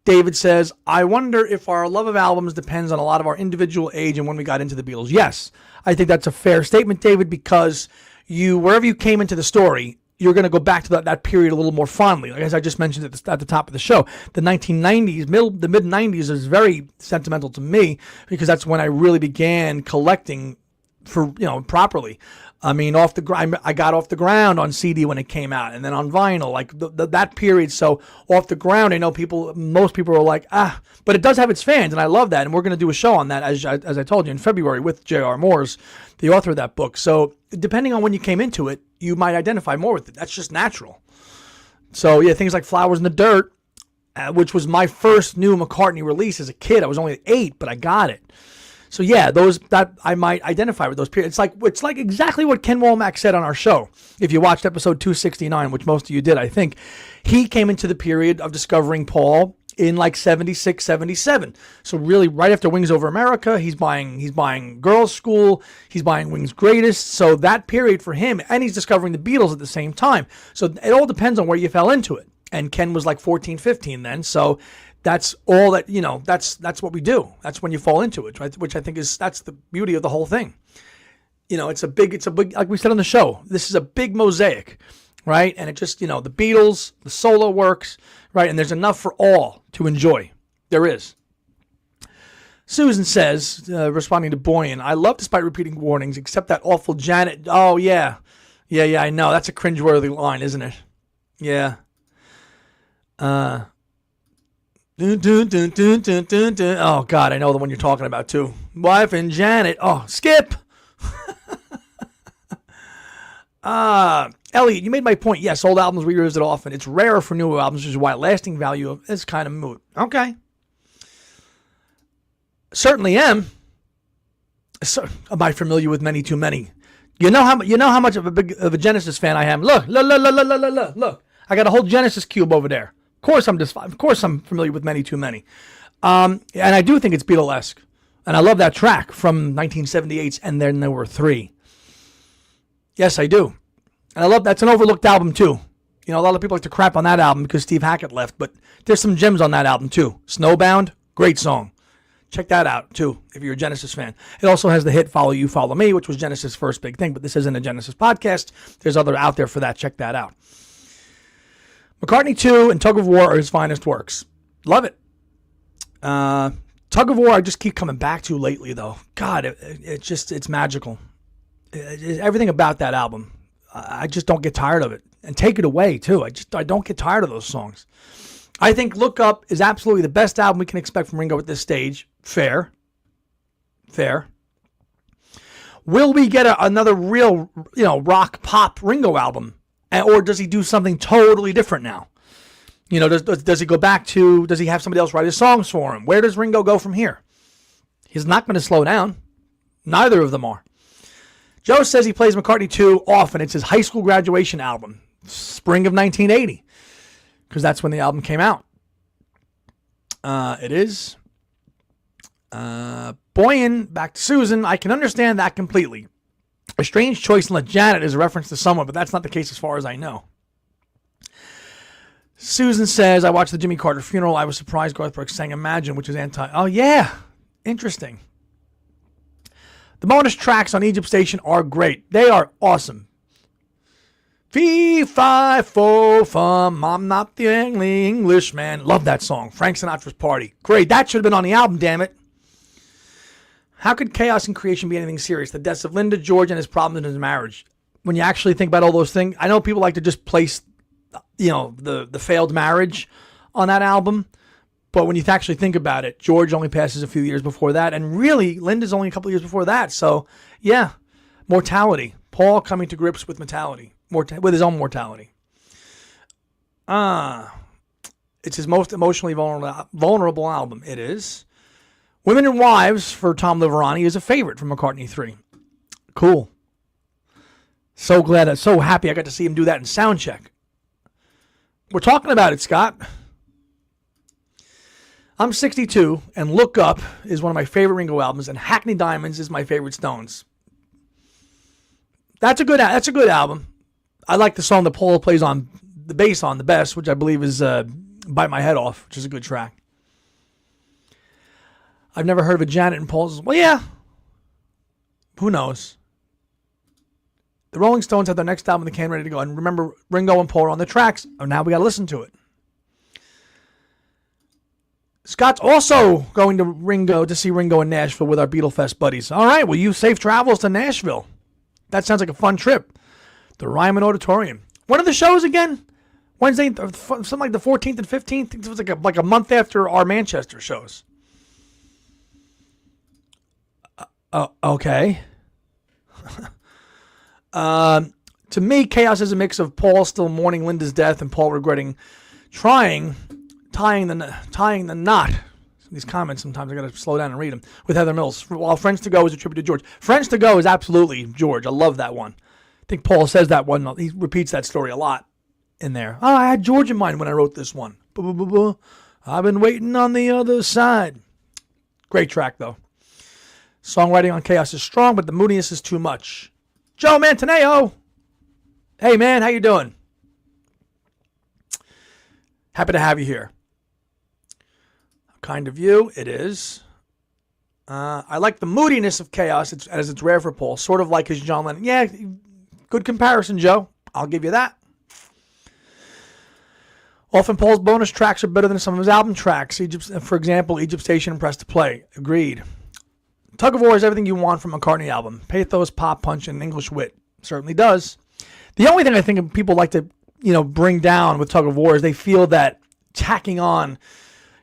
[SPEAKER 1] David says, I wonder if our love of albums depends on a lot of our individual age and when we got into the Beatles. Yes, I think that's a fair statement, David, because wherever you came into the story, you're going to go back to that period a little more fondly. Like as I just mentioned at the top of the show, the 1990s, the mid-90s is very sentimental to me because that's when I really began collecting properly. I mean, I got Off the Ground on CD when it came out, and then on vinyl, like that period. So Off the Ground, I know most people are like, but it does have its fans, and I love that. And we're going to do a show on that, as I told you, in February with J.R. Moores, the author of that book. So depending on when you came into it, you might identify more with it. That's just natural. So yeah, things like Flowers in the Dirt, which was my first new McCartney release as a kid. I was only 8, but I got it. So yeah, those that I might identify with those periods. It's like exactly what Ken Womack said on our show. If you watched episode 269, which most of you did, I think, he came into the period of discovering Paul in like 76, 77. So really right after Wings Over America, he's buying Girls School, he's buying Wings Greatest. So that period for him, and he's discovering the Beatles at the same time. So it all depends on where you fell into it. And Ken was like 14, 15 then. So that's all that, that's what we do. That's when you fall into it, right? Which I think that's the beauty of the whole thing. It's a big, like we said on the show, this is a big mosaic, right? And it just, the Beatles, the solo works, right? And there's enough for all to enjoy. There is. Susan says, responding to Boyan, I love despite repeating warnings, except that awful Janet. Oh, yeah. Yeah, I know. That's a cringeworthy line, isn't it? Yeah. Oh, God, I know the one you're talking about, too. Wife and Janet. Oh, skip. Elliot, you made my point. Yes, old albums reused it often. It's rarer for newer albums, which is why lasting value is kind of moot. Okay. Certainly am. So, am I familiar with Many Too Many? You know how much of a Genesis fan I am. Look. I got a whole Genesis cube over there. Of course I'm familiar with Many Too Many. And I do think it's Beatlesque. And I love that track from 1978's And Then There Were Three. Yes, I do. And I love that's an overlooked album too. A lot of people like to crap on that album because Steve Hackett left, but there's some gems on that album too. Snowbound, great song. Check that out too if you're a Genesis fan. It also has the hit Follow You, Follow Me, which was Genesis' first big thing, but this isn't a Genesis podcast. There's other out there for that. Check that out. McCartney 2 and Tug of War are his finest works. Love it. Tug of War I just keep coming back to lately though. God, it's magical. Everything about that album. I just don't get tired of it. And Take It Away, too. I don't get tired of those songs. I think Look Up is absolutely the best album we can expect from Ringo at this stage. Fair. Will we get another real, rock pop Ringo album? Or does he do something totally different now? Does he go back to, does he have somebody else write his songs for him? Where does Ringo go from here? He's not going to slow down. Neither of them are. Joe says he plays McCartney 2 often. It's his high school graduation album, spring of 1980, because that's when the album came out. It is. Boyan, back to Susan. I can understand that completely. A strange choice in Let Janet is a reference to someone, but that's not the case as far as I know. Susan says, I watched the Jimmy Carter funeral. I was surprised Garth Brooks sang Imagine, which is anti... Oh, yeah. Interesting. The bonus tracks on Egypt Station are great. They are awesome. Fee, fi, fo, fum, I'm not the only Englishman. Love that song. Frank Sinatra's Party. Great. That should have been on the album, damn it. How could chaos and creation be anything serious? The deaths of Linda, George, and his problems in his marriage. When you actually think about all those things, I know people like to just place, the failed marriage on that album. But when you actually think about it, George only passes a few years before that. And really, Linda's only a couple of years before that. So, yeah, mortality. Paul coming to grips with mortality, with his own mortality. It's his most emotionally vulnerable album. It is. Women and Wives for Tom Liverani is a favorite from McCartney 3. Cool. So glad, so happy I got to see him do that in Soundcheck. We're talking about it, Scott. I'm 62, and Look Up is one of my favorite Ringo albums, and Hackney Diamonds is my favorite Stones. That's a good album. I like the song that Paul plays on the bass on the best, which I believe is Bite My Head Off, which is a good track. I've never heard of a Janet and Paul's. Well, yeah. Who knows? The Rolling Stones have their next album in the can ready to go, and remember, Ringo and Paul are on the tracks. Oh, now we got to listen to it. Scott's also going to see Ringo in Nashville with our Beatlefest buddies. All right, well, you safe travels to Nashville. That sounds like a fun trip. The Ryman Auditorium. When are the shows again? Wednesday, something like the 14th and 15th. It was like a month after our Manchester shows. Okay. To me, Chaos is a mix of Paul still mourning Linda's death and Paul regretting tying the knot. These comments, sometimes I got to slow down and read them. With Heather Mills. While Friends to Go is a tribute to George. Friends to Go is absolutely George. I love that one. I think Paul says that one. He repeats that story a lot in there. Oh, I had George in mind when I wrote this one. I've been waiting on the other side. Great track, though. Songwriting on Chaos is strong, but the moodiness is too much. Joe Mantaneo. Hey, man, how you doing? Happy to have you here. Kind of you, it is. I like the moodiness of Chaos, as it's rare for Paul. Sort of like his John Lennon. Yeah, good comparison, Joe. I'll give you that. Often Paul's bonus tracks are better than some of his album tracks. For example, Egypt Station and Press to Play. Agreed. Tug of War is everything you want from a McCartney album. Pathos, pop punch, and English wit. Certainly does. The only thing I think people like to, bring down with Tug of War is they feel that tacking on,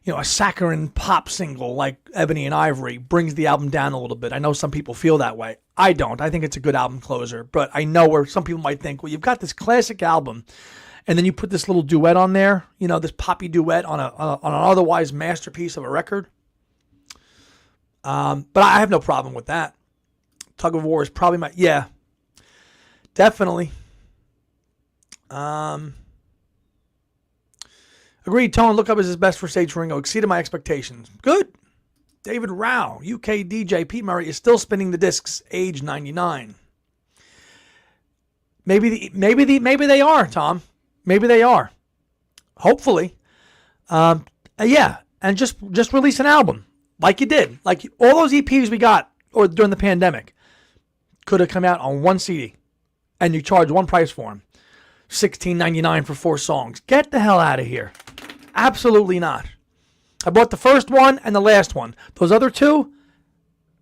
[SPEAKER 1] a saccharine pop single like Ebony and Ivory brings the album down a little bit. I know some people feel that way. I don't. I think it's a good album closer. But I know where some people might think, well, you've got this classic album, and then you put this little duet on there, this poppy duet on an otherwise masterpiece of a record. But I have no problem with that. Tug of War is probably yeah, definitely. Agreed, Tone. Look Up is his best for stage for Ringo. Exceeded my expectations. Good. David Rao, UK DJ Pete Murray is still spinning the discs, age 99. Maybe they are, Tom. Maybe they are. Hopefully. Yeah, and just release an album like you did. Like all those EPs we got or during the pandemic could have come out on one CD, and you charge one price for them. $16.99 for 4 songs. Get the hell out of here. Absolutely not. I bought the first one and the last one. Those other two,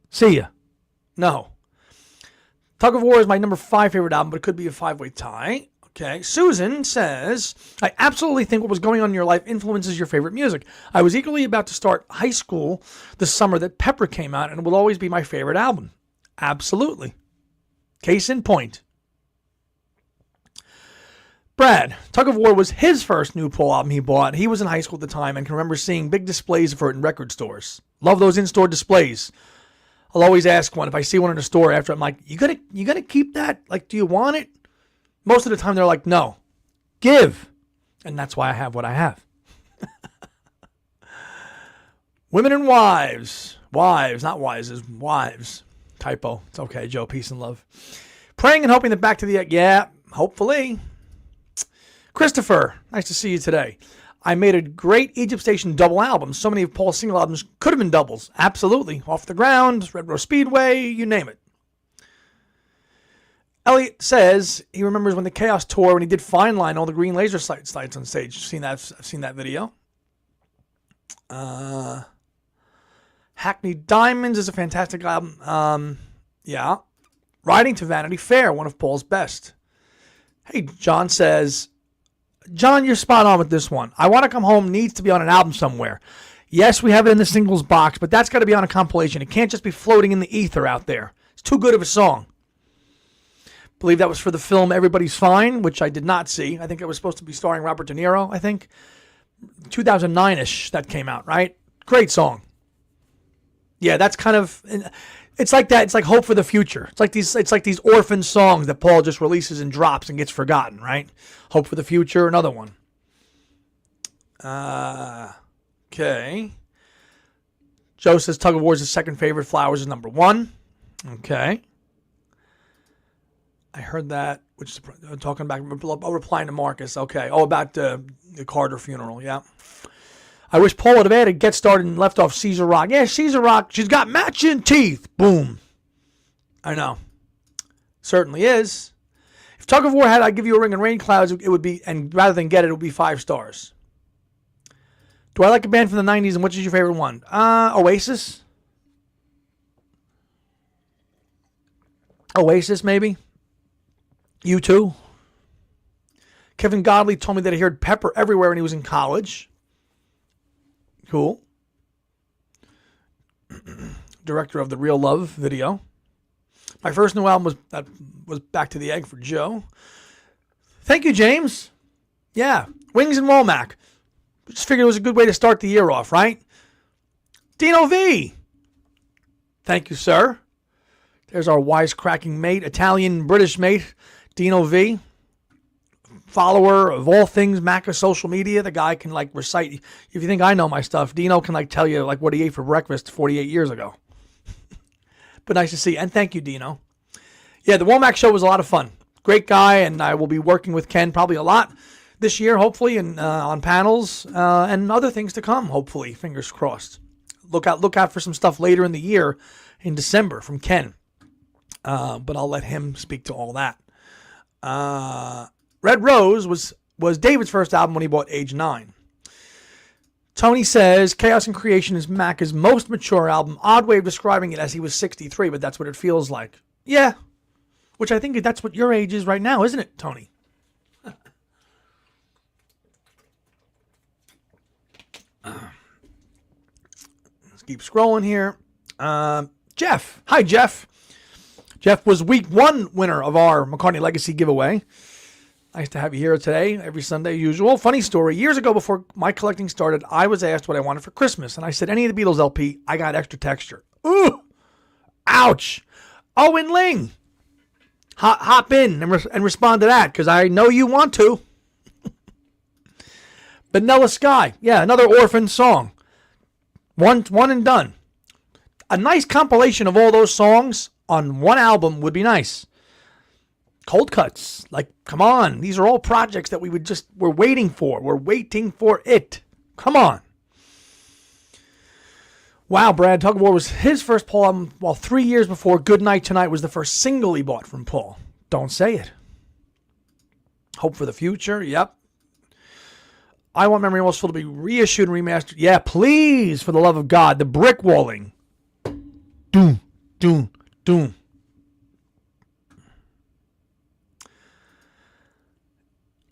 [SPEAKER 1] see ya. No. Tug of War is my number 5 favorite album, but it could be a 5-way tie. Okay. Susan says, I absolutely think what was going on in your life influences your favorite music. I was eagerly about to start high school the summer that Pepper came out, and it will always be my favorite album. Absolutely. Case in point. Brad, Tug of War was his first new Paul album he bought. He was in high school at the time and can remember seeing big displays for it in record stores. Love those in-store displays. I'll always ask one. If I see one in a store after, I'm like, you gonna keep that? Like, do you want it? Most of the time they're like, no. Give. And that's why I have what I have. Women and wives. Wives, not wises. Wives. Typo. It's okay, Joe. Peace and love. Praying and hoping that Back to the... Yeah, hopefully. Christopher, nice to see you today. I made a great Egypt Station double album. So many of Paul's single albums could have been doubles. Absolutely. Off the Ground, Red Rose Speedway, you name it. Elliot says he remembers when the Chaos tour, when he did Fine Line, all the green laser sights on stage. I've seen that video. Hackney Diamonds is a fantastic album. Yeah. Riding to Vanity Fair, one of Paul's best. Hey, John says... John, you're spot on with this one. I Want to Come Home needs to be on an album somewhere. Yes, we have it in the singles box, but that's got to be on a compilation. It can't just be floating in the ether out there. It's too good of a song. Believe that was for the film Everybody's Fine, which I did not see. I think it was supposed to be starring Robert De Niro, I think. 2009-ish that came out, right? Great song. Yeah, that's kind of... It's like that. It's like Hope for the Future. It's like these orphan songs that Paul just releases and drops and gets forgotten, right? Hope for the Future, another one. Okay. Joe says Tug of War is his second favorite. Flowers is number 1. Okay. I heard that, which is talking back, replying to Marcus. Okay. Oh, about the Carter funeral. Yeah. I wish Paul would have added Get Started and left off Caesar Rock. Yeah, Caesar Rock, she's got matching teeth. Boom. I know. Certainly is. If Tug of War had I Give You a Ring and Rain Clouds, it would be, and rather than Get It, it would be 5 stars. Do I like a band from the 90s, and which is your favorite one? Oasis? Oasis, maybe? U2? Kevin Godley told me that he heard Pepper everywhere when he was in college. Cool. Director of the Real Love video. My first new album was Back to the Egg for Joe. Thank you, James. Yeah, Wings and Womack. Just figured it was a good way to start the year off, right? Dino V. Thank you, sir. There's our wisecracking mate, Italian-British mate, Dino V. Follower of all things Maca social media. The guy can recite. If you think I know my stuff, Dino can tell you what he ate for breakfast 48 years ago. But nice to see you. And thank you, Dino. Yeah, the Womack show was a lot of fun. Great guy, and I will be working with Ken probably a lot this year, hopefully, and on panels and other things to come, hopefully. Fingers crossed. Look out for some stuff later in the year in December from Ken. But I'll let him speak to all that. Red Rose was David's first album when he bought age 9. Tony says, Chaos and Creation is Mac's most mature album. Odd way of describing it as he was 63, but that's what it feels like. Yeah, which I think that's what your age is right now, isn't it, Tony? Let's keep scrolling here. Jeff. Hi, Jeff. Jeff was week 1 winner of our McCartney Legacy giveaway. Nice to have you here today, every Sunday, usual. Funny story. Years ago, before my collecting started, I was asked what I wanted for Christmas. And I said, any of the Beatles LP, I got extra texture. Ooh! Ouch! Owen Ling! Hop in and respond to that, because I know you want to. Vanilla Sky. Yeah, another Orphan song. One and done. A nice compilation of all those songs on one album would be nice. Cold Cuts. Come on. These are all projects that we're waiting for. We're waiting for it. Come on. Wow, Brad. Tug of War was his first Paul album, while 3 years before Good Night Tonight was the first single he bought from Paul. Don't say it. Hope for the Future. Yep. I Want Memory Almost Full to be reissued and remastered. Yeah, please, for the love of God. The brick walling. Doom, doom, doom.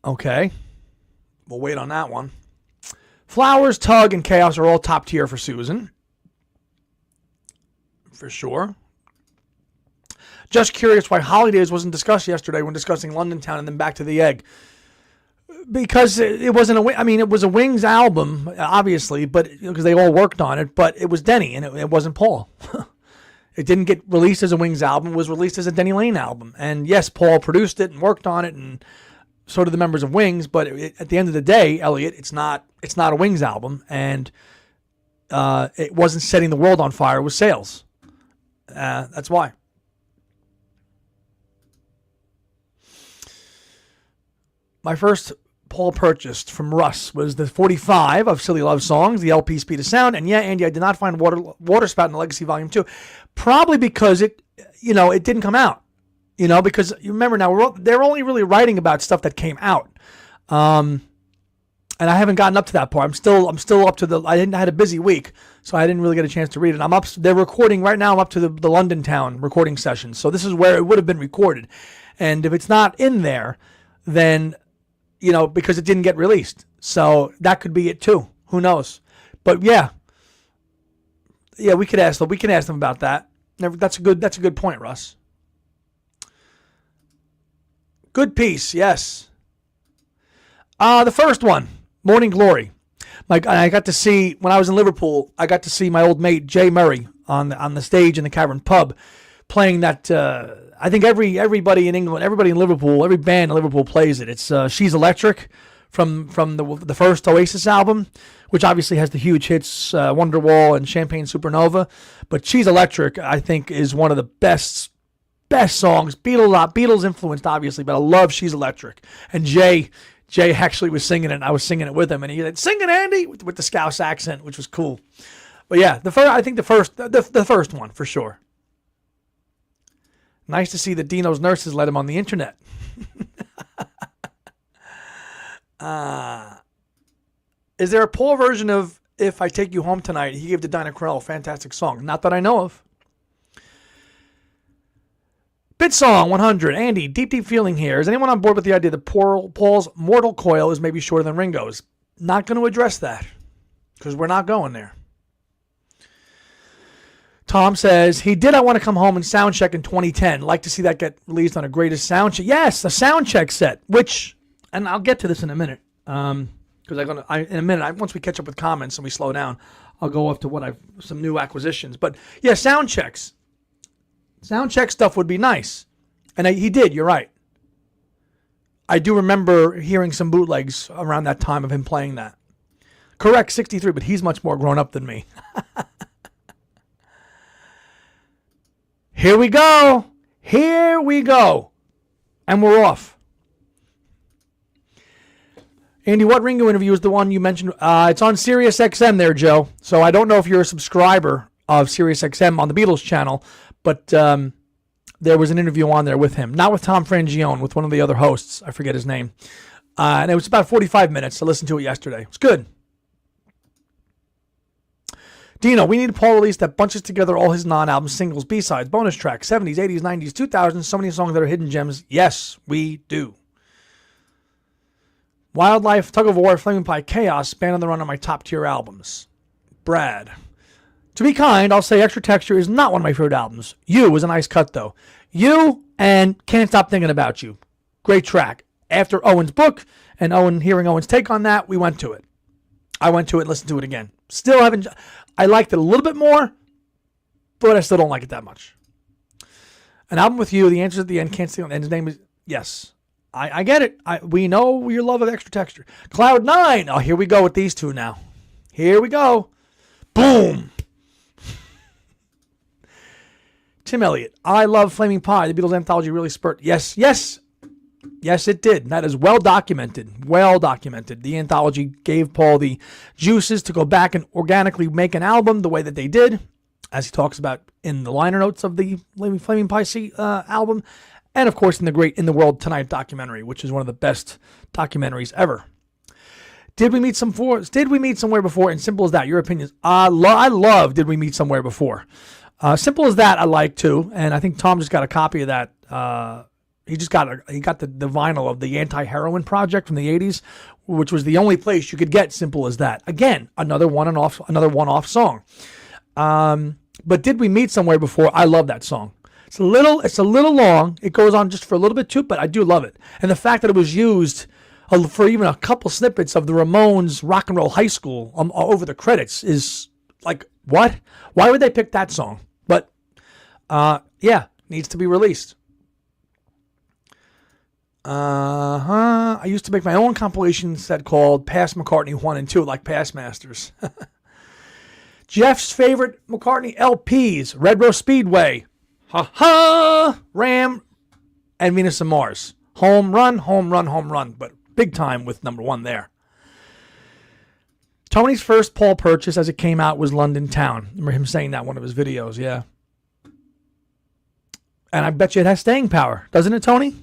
[SPEAKER 1] Okay. We'll wait on that one. Flowers, Tug, and Chaos are all top tier for Susan. For sure. Just curious why Holidays wasn't discussed yesterday when discussing London Town and then Back to the Egg. Because it wasn't it was a Wings album, obviously, but because they all worked on it, but it was Denny and it wasn't Paul. It didn't get released as a Wings album. It was released as a Denny Lane album. And yes, Paul produced it and worked on it, and so did the members of Wings, but at the end of the day, Elliot, it's not a Wings album, and it wasn't setting the world on fire. It was sales. That's why. My first Paul purchased from Russ was the 45 of Silly Love Songs, the LP Speed of Sound, and yeah, Andy, I did not find Water Spout in the Legacy Volume 2, probably because it didn't come out. Because you remember now, they're only really writing about stuff that came out. And I haven't gotten up to that part. I'm still up to I had a busy week, so I didn't really get a chance to read it. They're recording right now. I'm up to the London Town recording session. So this is where it would have been recorded. And if it's not in there, then, because it didn't get released. So that could be it too. Who knows? But yeah, we could ask them. We can ask them about that. That's a good point, Russ. Good piece, yes. The first one, Morning Glory. I got to see, when I was in Liverpool, I got to see my old mate Jay Murray on the stage in the Cavern Pub playing that. I think everybody in England, everybody in Liverpool, every band in Liverpool plays it. It's She's Electric from the first Oasis album, which obviously has the huge hits, Wonderwall and Champagne Supernova. But She's Electric, I think, is one of the best songs. Beatles influenced, obviously, but I love She's Electric. And Jay actually was singing it, and I was singing it with him, and he said, "Sing it, Andy," with the Scouse accent, which was cool. But yeah, the first one for sure. Nice to see that Dino's nurses let him on the internet. Is there a Paul version of If I Take You Home Tonight? He gave to Dinah Crowell, fantastic song. Not that I know of. Bit Song 100. Andy, deep feeling here. Is anyone on board with the idea that Paul's mortal coil is maybe shorter than Ringo's? Not going to address that because we're not going there. Tom says, he did I Want to Come Home and Soundcheck in 2010. Like to see that get released on a greatest soundcheck. Yes, a soundcheck set, which, and I'll get to this in a minute. Because in a minute, once we catch up with comments and we slow down, I'll go off to some new acquisitions. But yeah, sound checks. Sound check stuff would be nice. And he did, you're right. I do remember hearing some bootlegs around that time of him playing that. Correct, 63, but he's much more grown up than me. Here we go. Here we go. And we're off. Andy, what Ringo interview is the one you mentioned? It's on Sirius XM there, Joe. So I don't know if you're a subscriber of Sirius XM on the Beatles channel, but there was an interview on there with him. Not with Tom Frangione, with one of the other hosts. I forget his name. And it was about 45 minutes. I listened to it yesterday. It's good. Dino, we need Paul release that bunches together all his non-album singles, B-sides, bonus tracks, 70s, 80s, 90s, 2000s, so many songs that are hidden gems. Yes, we do. Wildlife, Tug of War, Flaming Pie, Chaos, Band on the Run are my top-tier albums. Brad. To be kind, I'll say Extra Texture is not one of my favorite albums. You was a nice cut, though. You and Can't Stop Thinking About You. Great track. After Owen's book and hearing Owen's take on that, we went to it. I went to it and listened to it again. Still haven't... I liked it a little bit more, but I still don't like it that much. An album with you, the answer's at the end, can't see on, and his name is, yes. I get it. We know your love of Extra Texture. Cloud 9. Oh, here we go with these two now. Here we go. Boom. Tim Elliott. I love Flaming Pie. The Beatles anthology really spurred. Yes, yes. Yes, it did. That is well documented. Well documented. The anthology gave Paul the juices to go back and organically make an album the way that they did, as he talks about in the liner notes of the Flaming Pie album, and of course in the Great in the World Tonight documentary, which is one of the best documentaries ever. Did we meet somewhere before? And Simple as That. Your opinions? I love Did We Meet Somewhere Before? Simple as That I like too, and I think Tom just got a copy of that. He got the vinyl of the Anti-Heroin Project from the 80s, which was the only place you could get Simple as That. Again, another one-off song. But Did We Meet Somewhere Before? I love that song. It's a little long. It goes on just for a little bit too, but I do love it. And the fact that it was used for even a couple snippets of the Ramones Rock and Roll High School over the credits is like, what? Why would they pick that song? But yeah, needs to be released. I used to make my own compilation set called Past McCartney 1 and 2, like Past Masters. Jeff's favorite McCartney LPs, Red Rose Speedway, Ha Ha, Ram, and Venus and Mars. Home run, home run, home run, but big time with number 1 there. Tony's first Paul purchase as it came out was London Town. Remember him saying that in one of his videos, yeah. And I bet you it has staying power, doesn't it, Tony?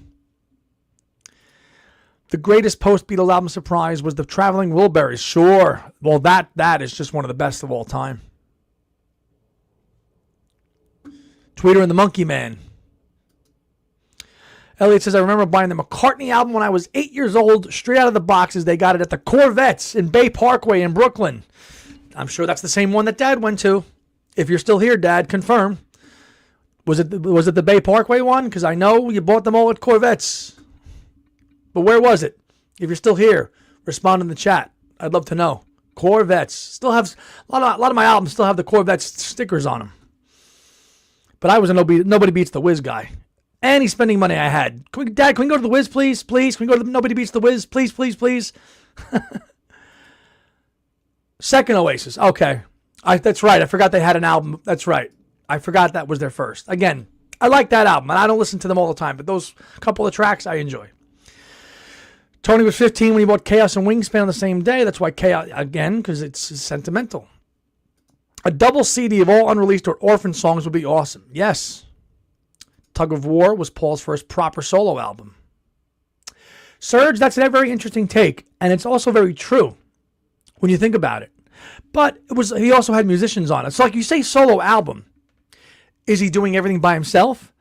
[SPEAKER 1] The greatest post-Beatles album surprise was the Traveling Wilburys. Sure. Well, that is just one of the best of all time. Tweeter and the Monkey Man. Elliot says, I remember buying the McCartney album when I was 8 years old, straight out of the boxes. They got it at the Corvettes in Bay Parkway in Brooklyn. I'm sure that's the same one that Dad went to. If you're still here, Dad, confirm. Was it the Bay Parkway one? Because I know you bought them all at Corvettes. But where was it? If you're still here, respond in the chat. I'd love to know. Corvettes. Still have a lot of my albums still have the Corvettes stickers on them. But I was a Nobody Beats the Wiz guy. Any spending money I had. Dad, can we go to the Wiz, please? Please? Can we go to the Nobody Beats the Wiz? Please, please, please. Second Oasis. Okay. That's right. I forgot they had an album. That's right. I forgot that was their first. Again, I like that album, and I don't listen to them all the time, but those couple of tracks I enjoy. Tony was 15 when he bought Chaos and Wingspan on the same day. That's why Chaos, again, because it's sentimental. A double CD of all unreleased or orphan songs would be awesome. Yes. Tug of War was Paul's first proper solo album. Serge, that's a very interesting take, and it's also very true when you think about it. But he also had musicians on it. So like you say solo album, is he doing everything by himself?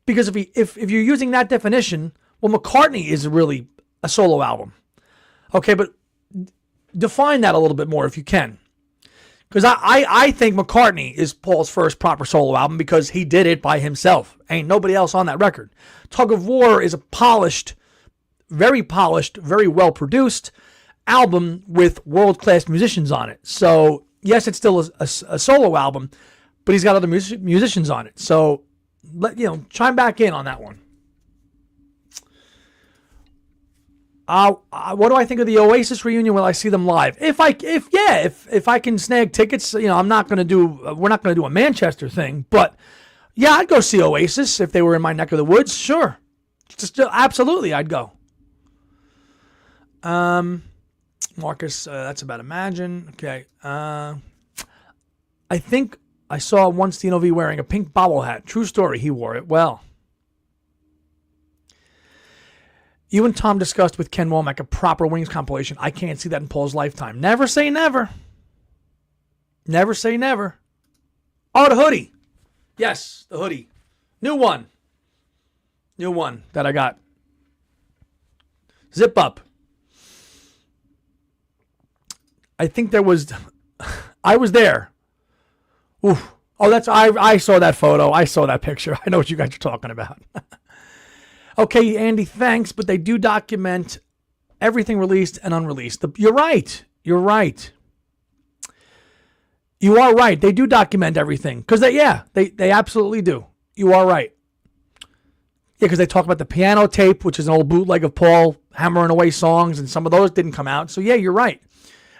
[SPEAKER 1] Because if you're using that definition, well, McCartney is really a solo album. Okay, but define that a little bit more if you can. Because I think McCartney is Paul's first proper solo album because he did it by himself. Ain't nobody else on that record. Tug of War is a polished, very well produced album with world-class musicians on it. So yes, it's still a solo album, but he's got other musicians on it. So, chime back in on that one. What do I think of the Oasis reunion? Will I see them live? If I can snag tickets, we're not going to do a Manchester thing, but yeah, I'd go see Oasis if they were in my neck of the woods. Sure, absolutely, I'd go. Marcus, that's about Imagine. Okay. I think I saw once Dino V wearing a pink bobble hat. True story. He wore it well. You and Tom discussed with Ken Womack a proper Wings compilation. I can't see that in Paul's lifetime. Never say never. Never say never. Oh, the hoodie. Yes, the hoodie. New one that I got. Zip up. I think I was there. Oof. Oh, I saw that photo. I saw that picture. I know what you guys are talking about. Okay, Andy, thanks, but they do document everything released and unreleased. You're right. You are right. They do document everything. Because they absolutely do. You are right. Yeah, because they talk about the piano tape, which is an old bootleg of Paul hammering away songs, and some of those didn't come out. So yeah, you're right.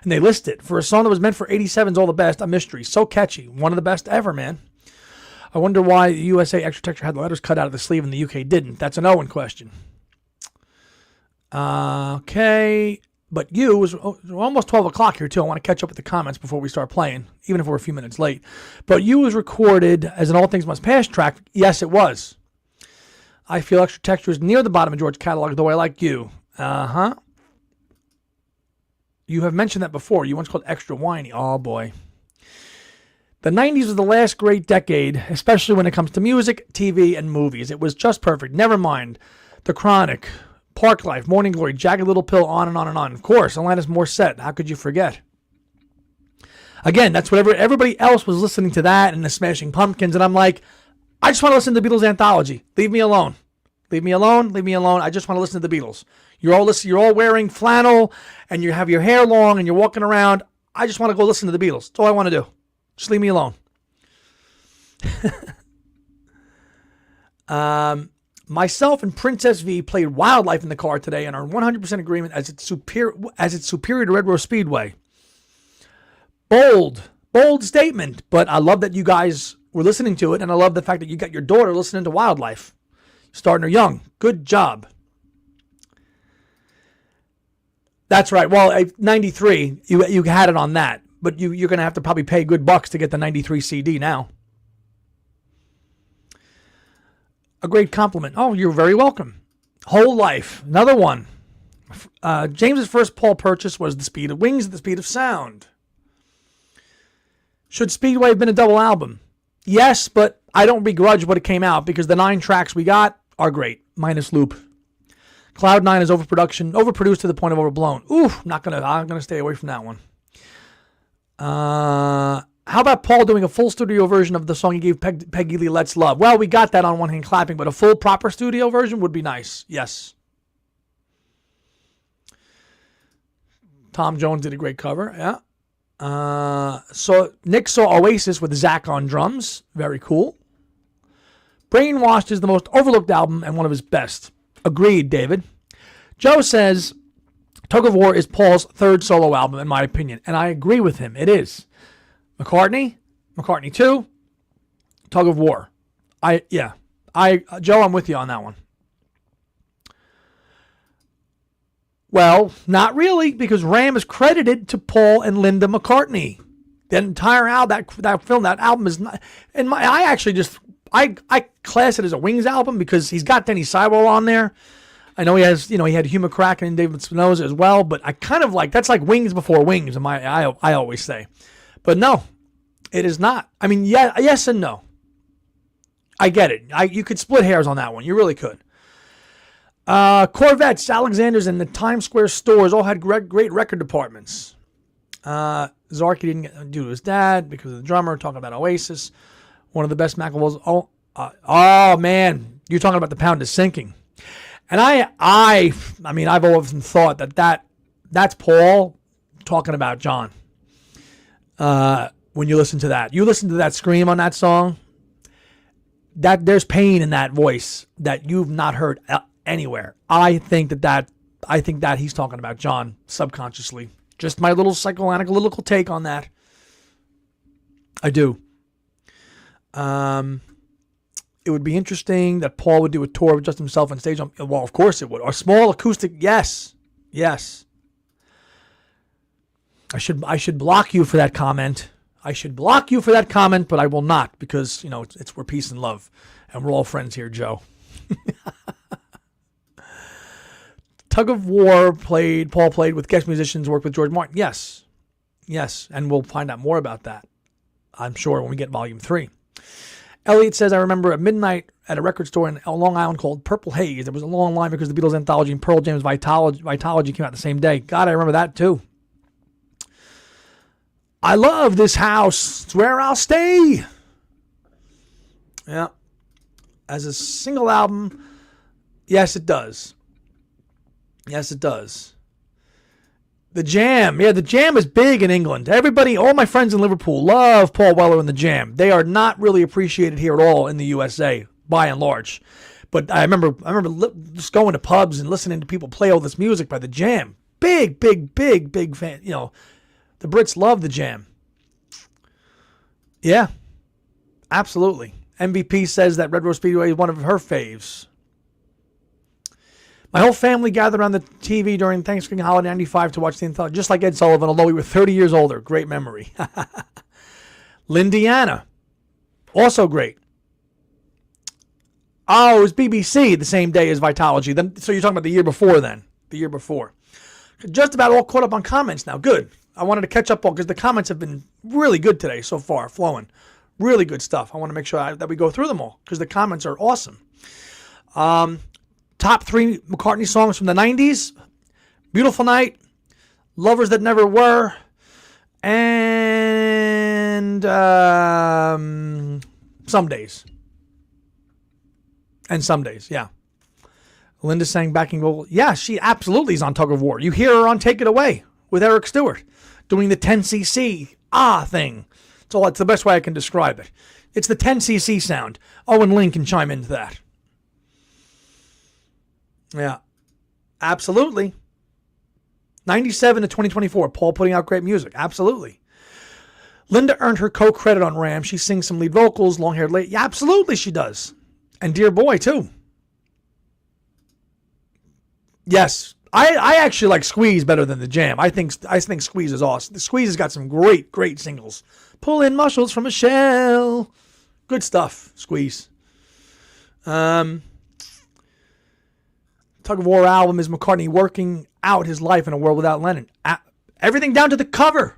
[SPEAKER 1] And they list it. For a song that was meant for 87's All the Best, a mystery. So catchy. One of the best ever, man. I wonder why the USA Extra Texture had the letters cut out of the sleeve and the UK didn't. That's an Owen question. Okay. But it was almost 12 o'clock here, too. I want to catch up with the comments before we start playing, even if we're a few minutes late. But you was recorded as an All Things Must Pass track. Yes, it was. I feel Extra Texture is near the bottom of George's catalog, though I like you. Uh-huh. You have mentioned that before. You once called Extra Whiny. Oh, boy. The 90s was the last great decade, especially when it comes to music, TV, and movies. It was just perfect. Never mind. The Chronic, Park Life, Morning Glory, Jagged Little Pill, on and on and on. Of course, Alanis Morissette. How could you forget? Again, that's what everybody else was listening to that and the Smashing Pumpkins, and I'm like, I just want to listen to the Beatles anthology. Leave me alone. Leave me alone. Leave me alone. I just want to listen to the Beatles. You're all wearing flannel, and you have your hair long, and you're walking around. I just want to go listen to the Beatles. That's all I want to do. Just leave me alone. Myself and Princess V played Wildlife in the car today and are 100% agreement as it's superior to Red Rose Speedway. Bold statement, but I love that you guys were listening to it, and I love the fact that you got your daughter listening to Wildlife. Starting her young. Good job. That's right. Well, 93, you had it on that. But you're going to have to probably pay good bucks to get the 93 CD now. A great compliment. Oh, you're very welcome. Whole Life. Another one. James's first Paul purchase was The Speed of Wings at the Speed of Sound. Should Speedway have been a double album? Yes, but I don't begrudge what it came out because the 9 tracks we got are great, minus Loop. Cloud 9 is overproduced to the point of overblown. I'm gonna stay away from that one. How about Paul doing a full studio version of the song he gave Peggy Lee, Let's Love? Well, we got that on One Hand Clapping, but a full proper studio version would be nice. Yes. Tom Jones did a great cover. Yeah. So Nick saw Oasis with Zach on drums. Very cool. Brainwashed is the most overlooked album and one of his best. Agreed, David. Joe says Tug of War is Paul's third solo album, in my opinion, and I agree with him. It is. McCartney 2, Tug of War. Joe, I'm with you on that one. Well, not really, because Ram is credited to Paul and Linda McCartney. The entire album, that album is not. And I class it as a Wings album because he's got Denny Seiwell on there. I know he had Hugh McCracken and David Spinoza as well, but I kind of that's like Wings before Wings, I always say. But no, it is not. I mean, yes and no. I get it. You could split hairs on that one. You really could. Corvettes, Alexander's, and the Times Square stores all had great record departments. Zarky didn't get to do his dad because of the drummer, talking about Oasis. One of the best Macklevilles. Oh man, you're talking about The Pound is Sinking. And I've always thought that's Paul talking about John. when you listen to that. You listen to that scream on that song, that there's pain in that voice that you've not heard anywhere. I think that he's talking about John subconsciously. Just my little psychoanalytical take on that. I do. It would be interesting that Paul would do a tour with just himself on stage. Well, of course it would. Or small acoustic. Yes. I should block you for that comment. But I will not, because we're peace and love, and we're all friends here, Joe. Tug of War Paul played with guest musicians, worked with George Martin. Yes, and we'll find out more about that, I'm sure, when we get Volume 3. Elliot says, I remember at midnight at a record store in Long Island called Purple Haze. There was a long line because the Beatles Anthology and Pearl Jam's Vitalogy came out the same day. God, I remember that too. I love this house. It's where I'll stay. Yeah. As a single album, yes, it does. The Jam. Yeah, the Jam is big in England. Everybody, all my friends in Liverpool love Paul Weller and the Jam. They are not really appreciated here at all in the USA, by and large. But I remember just going to pubs and listening to people play all this music by the Jam. Big fan. The Brits love the Jam. Yeah, absolutely. MVP says that Red Rose Speedway is one of her faves. My whole family gathered around the TV during Thanksgiving holiday 95 to watch the anthology, just like Ed Sullivan, although we were 30 years older. Great memory. Lindiana, also great. Oh, it was BBC the same day as Vitalogy. So you're talking about the year before then. The year before. Just about all caught up on comments now. Good. I wanted to catch up all because the comments have been really good today so far, flowing. Really good stuff. I want to make sure that we go through them all because the comments are awesome. Top 3 McCartney songs from the 90s. Beautiful Night, Lovers That Never Were, and Some Days. And Some Days, yeah. Linda sang backing vocal. Yeah, she absolutely is on Tug of War. You hear her on Take It Away with Eric Stewart doing the 10cc thing. It's the best way I can describe it. It's the 10cc sound. Owen Lynn can chime into that. Yeah, absolutely. 97 to 2024, Paul putting out great music. Absolutely. Linda earned her co-credit on Ram. She sings some lead vocals, long-haired lady. Yeah, absolutely she does. And Dear Boy, too. Yes, I actually like Squeeze better than the Jam. I think Squeeze is awesome. The Squeeze has got some great singles. Pull in muscles from a shell. Good stuff, Squeeze. Tug of War album is McCartney working out his life in a world without Lennon. Everything down to the cover.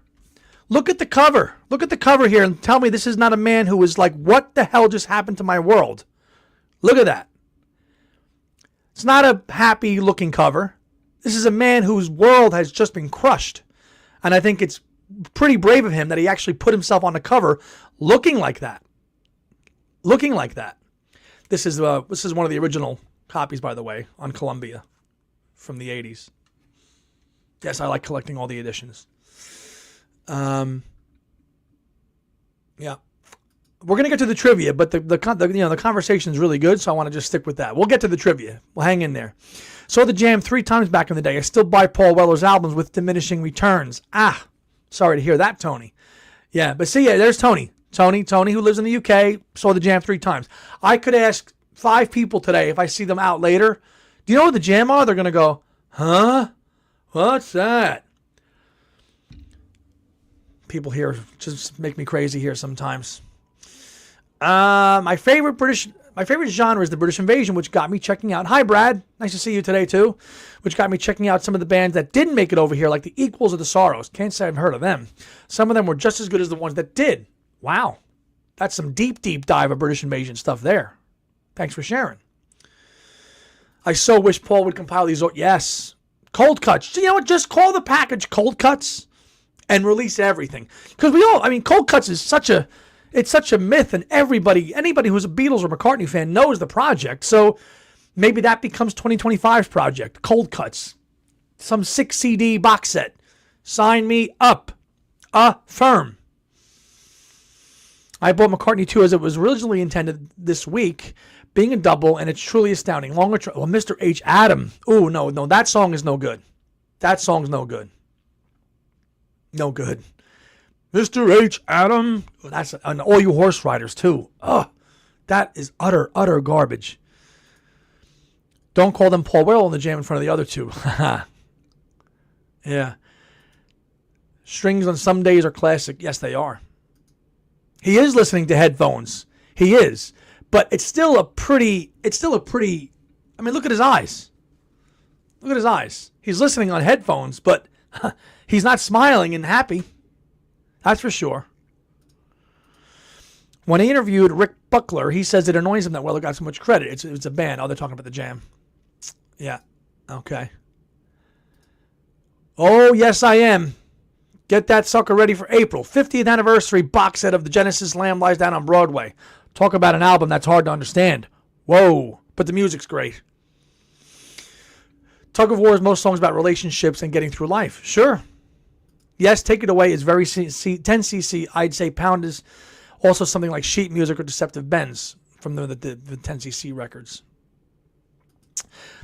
[SPEAKER 1] Look at the cover. Look at the cover here and tell me this is not a man who is like, what the hell just happened to my world? Look at that. It's not a happy looking cover. This is a man whose world has just been crushed. And I think it's pretty brave of him that he actually put himself on the cover looking like that. This is one of the original copies, by the way, on Columbia from the 80s. Yes, I like collecting all the editions. Yeah. We're going to get to the trivia, but the conversation is really good, so I want to just stick with that. We'll get to the trivia. We'll hang in there. Saw the Jam 3 times back in the day. I still buy Paul Weller's albums with diminishing returns. Sorry to hear that, Tony. Yeah, but see, there's Tony. Tony, who lives in the UK, saw the Jam 3 times. I could ask 5 people today if I see them out later. Do you know what the Jam are? They're going to go, huh? What's that? People here just make me crazy here sometimes. My favorite genre is the British Invasion, which got me checking out. Hi, Brad. Nice to see you today, too. Which got me checking out some of the bands that didn't make it over here, like the Equals or the Sorrows. Can't say I've heard of them. Some of them were just as good as the ones that did. Wow. That's some deep dive of British Invasion stuff there. Thanks for sharing. I so wish Paul would compile these. Yes. Cold cuts. You know what? Just call the package Cold Cuts and release everything. Because Cold Cuts is such a myth, and anybody who's a Beatles or McCartney fan knows the project. So maybe that becomes 2025's project. Cold Cuts. Some 6 CD box set. Sign me up. Affirm. I bought McCartney 2 as it was originally intended this week, being a double, and it's truly astounding. Well, Mr. H. Adam. Oh, no, that song is no good. That song's no good. No good. Mr. H. Adam. That's and all you horse riders, too. Ugh. That is utter garbage. Don't call them Paul Weller in the jam in front of the other two. Yeah. Strings on Some Days are classic. Yes, they are. He is listening to headphones. He is. But it's still a pretty, I mean, look at his eyes. Look at his eyes. He's listening on headphones, but he's not smiling and happy. That's for sure. When he interviewed Rick Buckler, he says it annoys him that Weller got so much credit. It's a band. Oh, they're talking about the jam. Yeah. Okay. Oh, yes, I am. Get that sucker ready for April. 50th anniversary box set of the Genesis Lamb Lies Down on Broadway. Talk about an album that's hard to understand. Whoa. But the music's great. Tug of War is most songs about relationships and getting through life. Sure. Yes, Take It Away is very 10cc. I'd say Pound is also something like sheet music or Deceptive Bends from the 10cc records.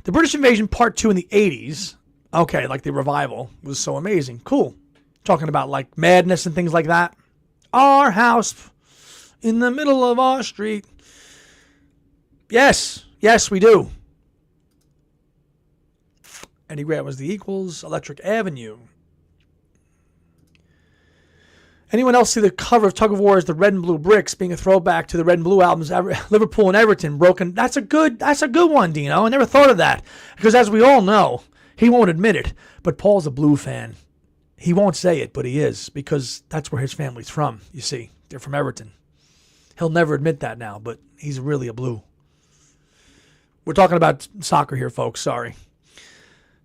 [SPEAKER 1] The British Invasion Part 2 in the 80s, okay, like the revival, was so amazing. Cool. Talking about like Madness and things like that. Our house in the middle of our street. Yes, we do. Eddie Grant was the Equals, Electric Avenue. Anyone else see the cover of Tug of War as the Red and Blue Bricks being a throwback to the Red and Blue albums, Liverpool and Everton, Broken? That's a good one, Dino. I never thought of that. Because as we all know, he won't admit it, but Paul's a Blue fan. He won't say it, but he is, because that's where his family's from, you see. They're from Everton. He'll never admit that now, but he's really a Blue. We're talking about soccer here, folks. Sorry.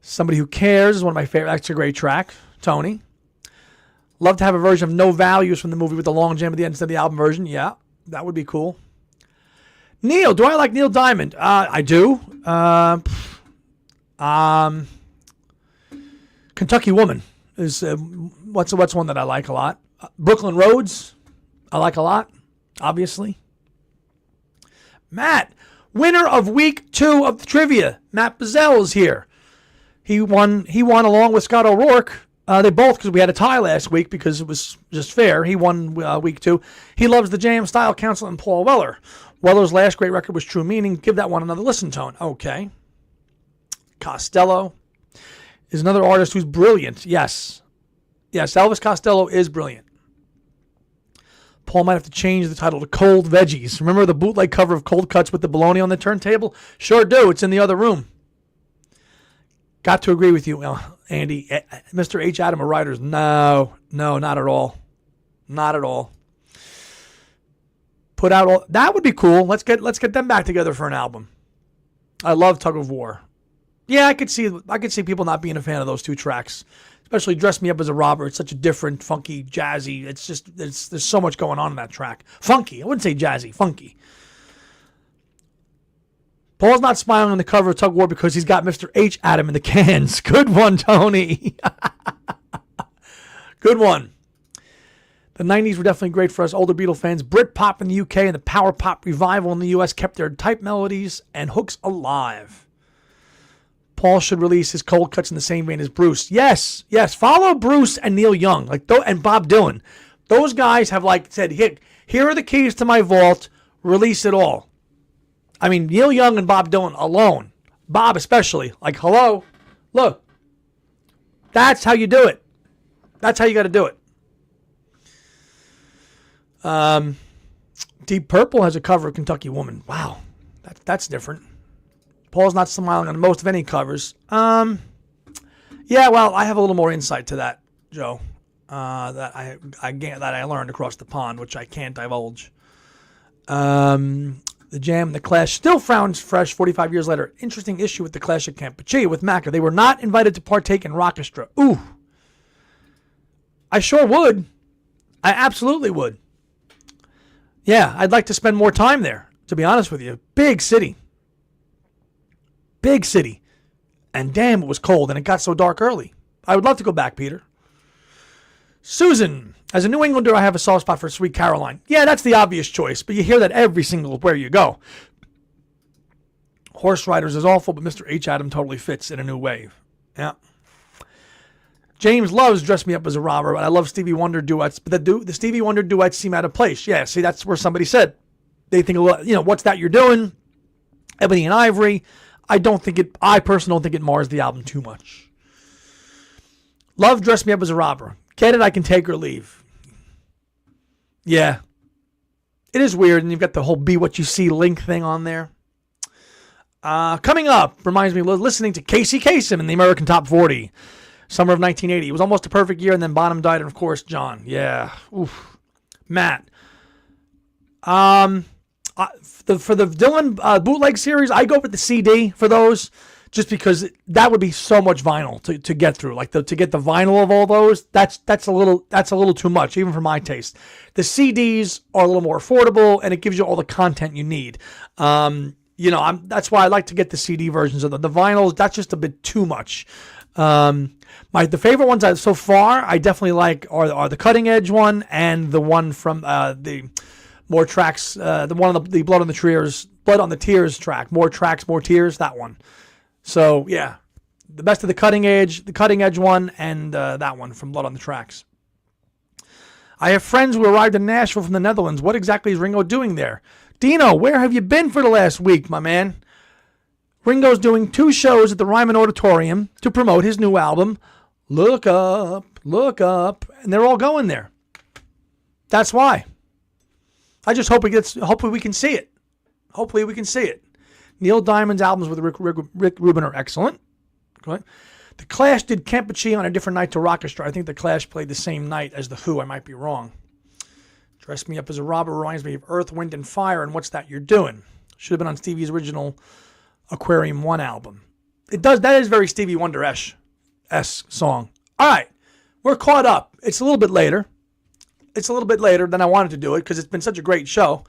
[SPEAKER 1] Somebody Who Cares is one of my favorite. That's a great track. Tony. Love to have a version of No Values from the movie with the long jam at the end instead of the album version. Yeah, that would be cool. Neil. Do I like Neil Diamond? I do. Kentucky Woman is what's one that I like a lot. Brooklyn Roads, I like a lot, obviously. Matt, winner of week 2 of the trivia. Matt Bazell is here. He won along with Scott O'Rourke. They both, because we had a tie last week because it was just fair. He won week 2. He loves the Jam, Style Council, and Paul Weller. Weller's last great record was True Meaning. Give that one another listen, Tone. Okay. Costello is another artist who's brilliant. Yes, Elvis Costello is brilliant. Paul might have to change the title to Cold Veggies. Remember the bootleg cover of Cold Cuts with the bologna on the turntable? Sure do. It's in the other room. Got to agree with you, Andy. Mr. H. Adam of Writers. No, not at all. Not at all. Put out all that would be cool. Let's get them back together for an album. I love Tug of War. Yeah, I could see people not being a fan of those 2 tracks, especially Dress Me Up as a Robber. It's such a different, funky, jazzy. It's just there's so much going on in that track. Funky. I wouldn't say jazzy. Funky. Paul's not smiling on the cover of Tug of War because he's got Mr. H. Adam in the cans. Good one, Tony. Good one. The 90s were definitely great for us older Beatle fans. Britpop in the UK and the power pop revival in the US kept their type melodies and hooks alive. Paul should release his Cold Cuts in the same vein as Bruce. Yes. Follow Bruce and Neil Young, and Bob Dylan. Those guys have said, here are the keys to my vault. Release it all. I mean, Neil Young and Bob Dylan alone. Bob especially. Hello? Look. That's how you do it. That's how you got to do it. Deep Purple has a cover of Kentucky Woman. Wow. That's different. Paul's not smiling on most of any covers. Yeah, well, I have a little more insight to that, Joe. That I learned across the pond, which I can't divulge. The Jam and the Clash still sounds fresh 45 years later. Interesting issue with the Clash at Campuchia with Macca. They were not invited to partake in Rockestra. Ooh. I sure would. I absolutely would. Yeah, I'd like to spend more time there, to be honest with you. Big city. Big city. And damn, it was cold and it got so dark early. I would love to go back, Peter. Susan, as a New Englander, I have a soft spot for Sweet Caroline. Yeah, that's the obvious choice, but you hear that every single where you go. Horse Riders is awful, but Mr. H. Adam totally fits in a new way. Yeah. James loves Dress Me Up as a Robber, but I love Stevie Wonder duets. But the Stevie Wonder duets seem out of place. Yeah, see, that's where somebody said. They think, what's that you're doing? Ebony and Ivory. I personally don't think it mars the album too much. Love Dress Me Up as a Robber. Get it, I can take or leave. Yeah. It is weird, and you've got the whole Be What You See link thing on there. Coming up, reminds me of listening to Casey Kasem in the American Top 40. Summer of 1980. It was almost a perfect year, and then Bonham died, and of course, John. Yeah. Oof. Matt. For the Dylan bootleg series, I go with the CD for those, just because that would be so much vinyl to get through. Like to get the vinyl of all those, that's a little too much, even for my taste. The CDs are a little more affordable, and it gives you all the content you need. That's why I like to get the CD versions of the vinyls. That's just a bit too much. The favorite ones so far, I definitely like are the Cutting Edge one and the one from the More Tracks, the one on the Blood on the Tears track. More Tracks, More Tears, that one. So yeah, the best of the Cutting Edge one, and that one from Blood on the Tracks. I have friends who arrived in Nashville from the Netherlands. What exactly is Ringo doing there? Dino, where have you been for the last week, my man? Ringo's doing 2 shows at the Ryman Auditorium to promote his new album, Look Up, and they're all going there. That's why. I just hopefully we can see it. Hopefully we can see it. Neil Diamond's albums with Rick Rubin are excellent. Okay. The Clash did Campuchee on a different night to Rockestra. I think the Clash played the same night as the Who. I might be wrong. Dress Me Up as a Robber reminds me of Earth, Wind, and Fire, and What's That You're Doing? Should have been on Stevie's original Aquarium 1 album. It does. That is very Stevie Wonder-esque song. All right. We're caught up. It's a little bit later. It's a little bit later than I wanted to do it because it's been such a great show.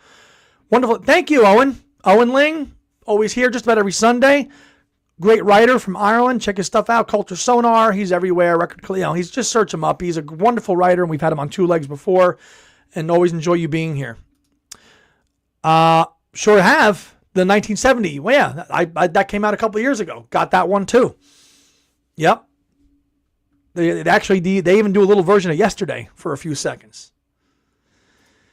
[SPEAKER 1] Wonderful. Thank you, Owen. Owen Ling, always here just about every Sunday. Great writer from Ireland. Check his stuff out. Culture Sonar. He's everywhere. He's just search him up. He's a wonderful writer, and we've had him on Two Legs before, and always enjoy you being here. Sure have. The 1970. Well, yeah, I that came out a couple of years ago. Got that one too. Yep. They even do a little version of Yesterday for a few seconds.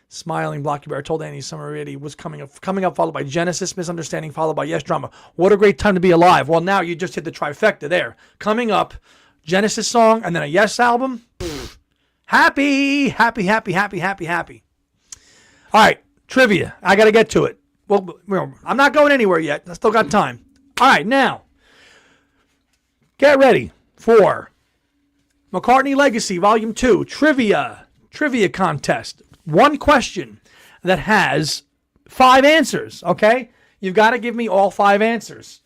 [SPEAKER 1] Smiling Blocky Bear told Annie Summer Ready was coming up, followed by Genesis, Misunderstanding, followed by Yes Drama. What a great time to be alive. Well, now you just hit the trifecta there. Coming up, Genesis song, and then a Yes album. Happy. All right, trivia. I got to get to it. Well, I'm not going anywhere yet. I still got time. All right, now, get ready for McCartney Legacy Volume 2 Trivia Contest. One question that has 5 answers, okay? You've got to give me all 5 answers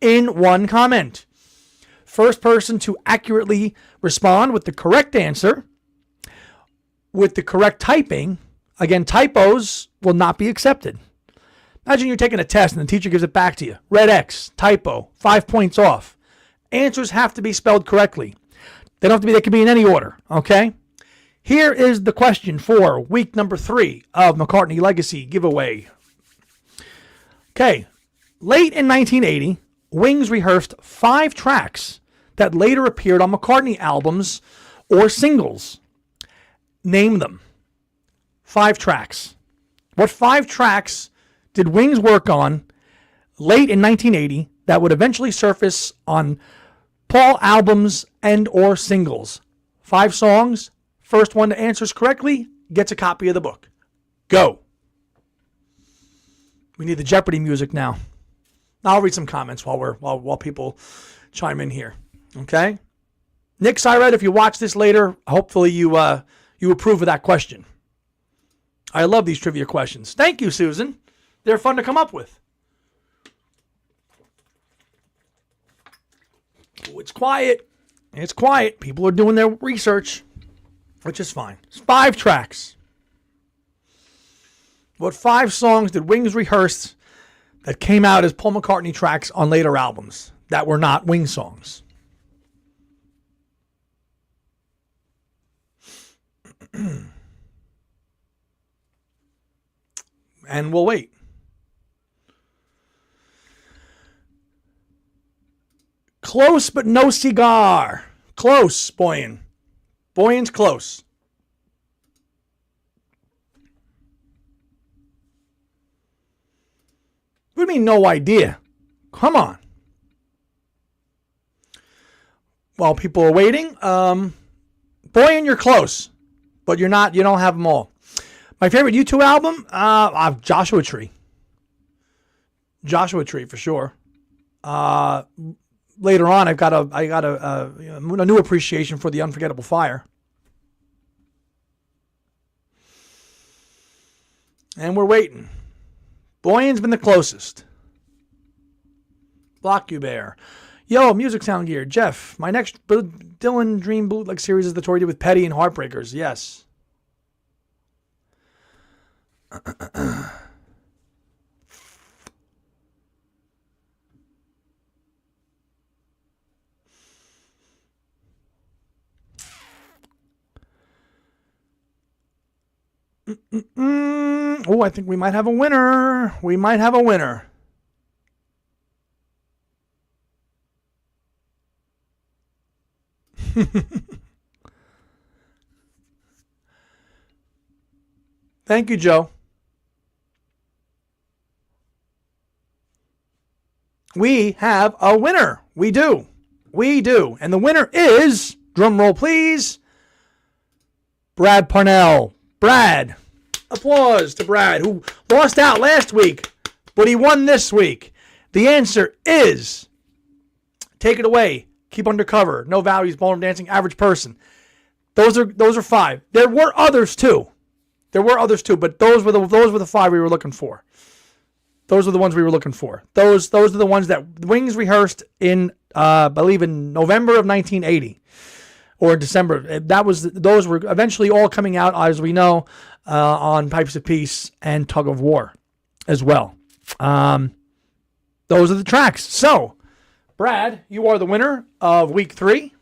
[SPEAKER 1] in one comment. First person to accurately respond with the correct answer, with the correct typing. Again, typos will not be accepted. Imagine you're taking a test and the teacher gives it back to you. Red X, typo, 5 points off. Answers have to be spelled correctly. They can be in any order, okay? Here is the question for week number 3 of McCartney Legacy giveaway. Okay, late in 1980, Wings rehearsed 5 tracks that later appeared on McCartney albums or singles. Name them. 5 tracks. What 5 tracks did Wings work on late in 1980 that would eventually surface on Paul albums and or singles? 5 songs. First one that answers correctly gets a copy of the book. Go. We need the Jeopardy music now. I'll read some comments while people chime in here. Okay? Nick Syred, if you watch this later, hopefully you approve of that question. I love these trivia questions. Thank you, Susan. They're fun to come up with. Oh, it's quiet. It's quiet. People are doing their research, which is fine. It's 5 tracks. What 5 songs did Wings rehearse that came out as Paul McCartney tracks on later albums that were not Wings songs? And we'll wait. Close but no cigar. Close, Boyan. Boyan's close. What do you mean no idea? Come on. While people are waiting, Boyan, you're close, but you're not. You don't have them all. My favorite U2 album, Joshua Tree. Joshua Tree for sure. Later on, I got a new appreciation for The Unforgettable Fire. And we're waiting. Boyan's been the closest. Block you bear. Yo, Music Sound Gear. Jeff, my next Dylan Dream bootleg series is the tour he did with Petty and Heartbreakers. Yes. Oh, I think we might have a winner. We might have a winner. Thank you, Joe. We have a winner. We do. We do. And the winner is, drum roll please, Brad Parnell. Brad. Applause to Brad, who lost out last week, but he won this week. The answer is, take it away, Keep Undercover, No Values, Ballroom Dancing, Average Person. Those are 5. There were others too. But those were the 5 we were looking for. Those were the ones we were looking for. Those are the ones that Wings rehearsed in, I believe, in November of 1980. Or December. Those were eventually all coming out, as we know, on Pipes of Peace and Tug of War as well. Those are the tracks. So, Brad, you are the winner of week 3.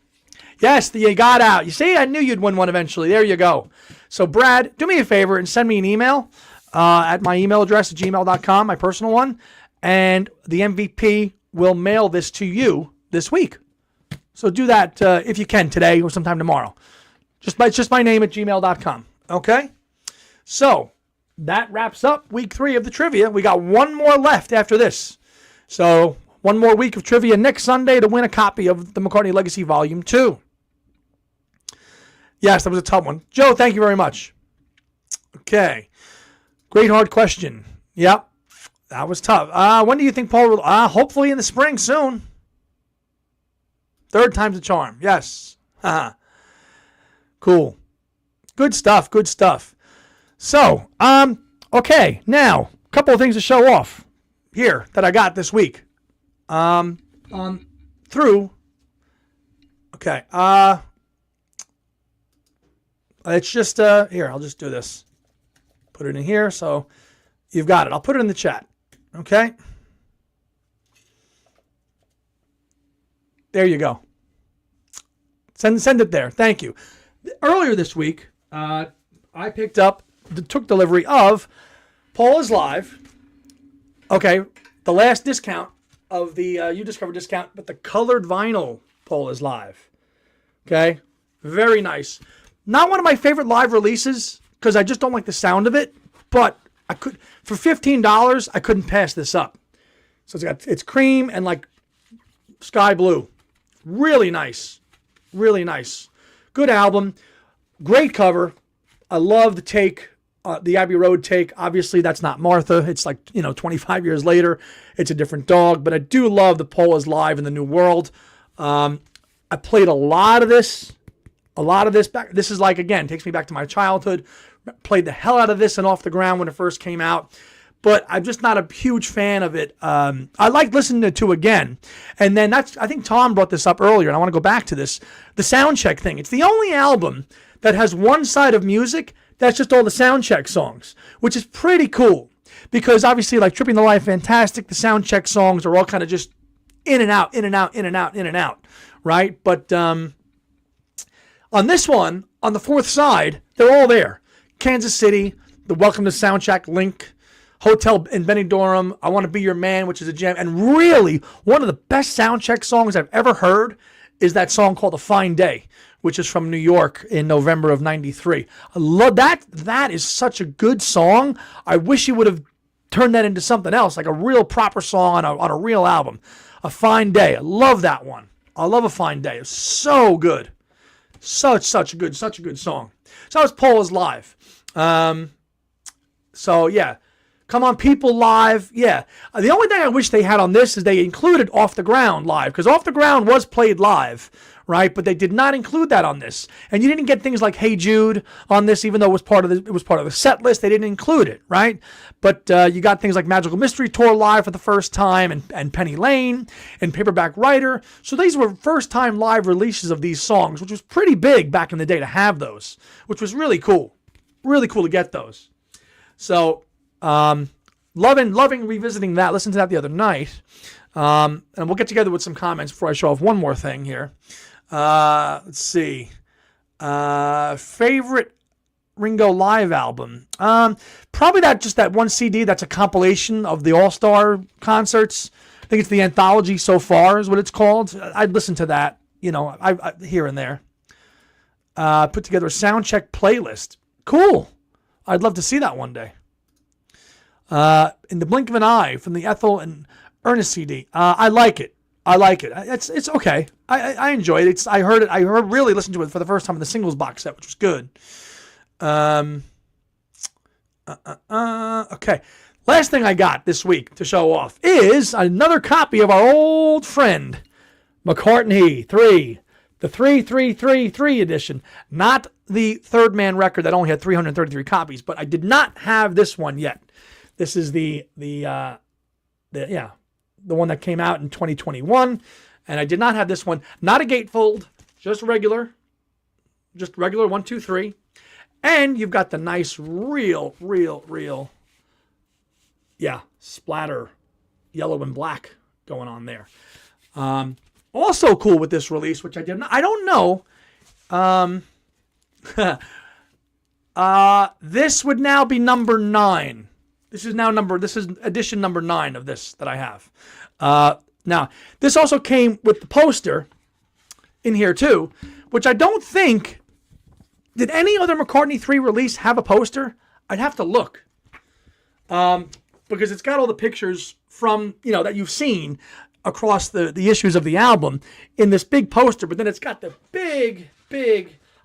[SPEAKER 1] Yes, you got out. You see, I knew you'd win one eventually. There you go. So, Brad, do me a favor and send me an email at my email address at gmail.com, my personal one, and the MVP will mail this to you this week. So do that if you can today or sometime tomorrow. Just my name at gmail.com. Okay? So that wraps up week 3 of the trivia. We got one more left after this. So one more week of trivia next Sunday to win a copy of the McCartney Legacy Volume 2. Yes, that was a tough one. Joe, thank you very much. Okay. Great hard question. Yep. That was tough. When do you think Paul will... hopefully in the spring soon. 3rd time's a charm. Yes. Cool. Good stuff. Good stuff. So, okay. Now, a couple of things to show off here that I got this week. Through. Okay. It's just, here, I'll just do this. Put it in here so you've got it. I'll put it in the chat. Okay. There you go. Send it there. Thank you. Earlier this week, I took delivery of Paul is Live. Okay, the last discount of the You Discover discount, but the colored vinyl Paul is Live. Okay, very nice. Not one of my favorite live releases because I just don't like the sound of it. But I could, for $15, I couldn't pass this up. So it's cream and like sky blue. Really nice. Really nice. Good album. Great cover. I love the take, the Abbey Road take. Obviously, that's not Martha. It's like, 25 years later. It's a different dog. But I do love the Paul is Live in the New World. I played a lot of this. Back. This is like, again, takes me back to my childhood. Played the hell out of this and Off the Ground when it first came out. But I'm just not a huge fan of it. I like listening to it too again. And then I think Tom brought this up earlier, and I want to go back to this. The sound check thing. It's the only album that has one side of music that's just all the sound check songs, which is pretty cool. Because obviously, like Tripping the Life, fantastic. The sound check songs are all kind of just in and out, in and out, in and out, in and out. Right? But on this one, on the 4th side, they're all there. Kansas City, the Welcome to Soundcheck link, Hotel in Benidorm, I Want to Be Your Man, which is a jam. And really, one of the best Soundcheck songs I've ever heard is that song called A Fine Day, which is from New York in November of 93. I love that. That is such a good song. I wish you would have turned that into something else, like a real proper song on a real album. A Fine Day. I love that one. I love A Fine Day. It's so good. Such a good song. So it's Paula's Live. So yeah. Come On People Live. Yeah. The only thing I wish they had on this is they included Off the Ground live, because Off the Ground was played live, right? But they did not include that on this. And you didn't get things like Hey Jude on this, even though it was part of the set list. They didn't include it, right? But you got things like Magical Mystery Tour live for the first time, and Penny Lane and Paperback Writer. So these were first time live releases of these songs, which was pretty big back in the day to have those, which was really cool. Really cool to get those. So loving revisiting that. Listened to that the other night. And we'll get together with some comments before I show off one more thing here. Let's see. Favorite Ringo live album. Probably that one CD that's a compilation of the All-Star concerts. I think it's the Anthology So Far is what it's called. I'd listen to that, I here and there. Put together a Soundcheck playlist. Cool. I'd love to see that one day. In the blink of an eye from the Ethel and Ernest CD. I like it. It's okay. I enjoyed it. I really listened to it for the first time in the singles box set, which was good. Okay. Last thing I got this week to show off is another copy of our old friend, McCartney 3. The 3333 edition. Not the Third Man record that only had 333 copies, but I did not have this one yet. This is the one that came out in 2021, and I did not have this one. Not a gatefold, just regular 1, 2, 3, and you've got the nice real, splatter yellow and black going on there. Also cool with this release, which I don't know. This would now be number 9. This is edition number 9 of this that I have. Now, this also came with the poster in here too, which I don't think, did any other McCartney 3 release have a poster? I'd have to look. Because it's got all the pictures from, that you've seen across the issues of the album in this big poster, but then it's got the big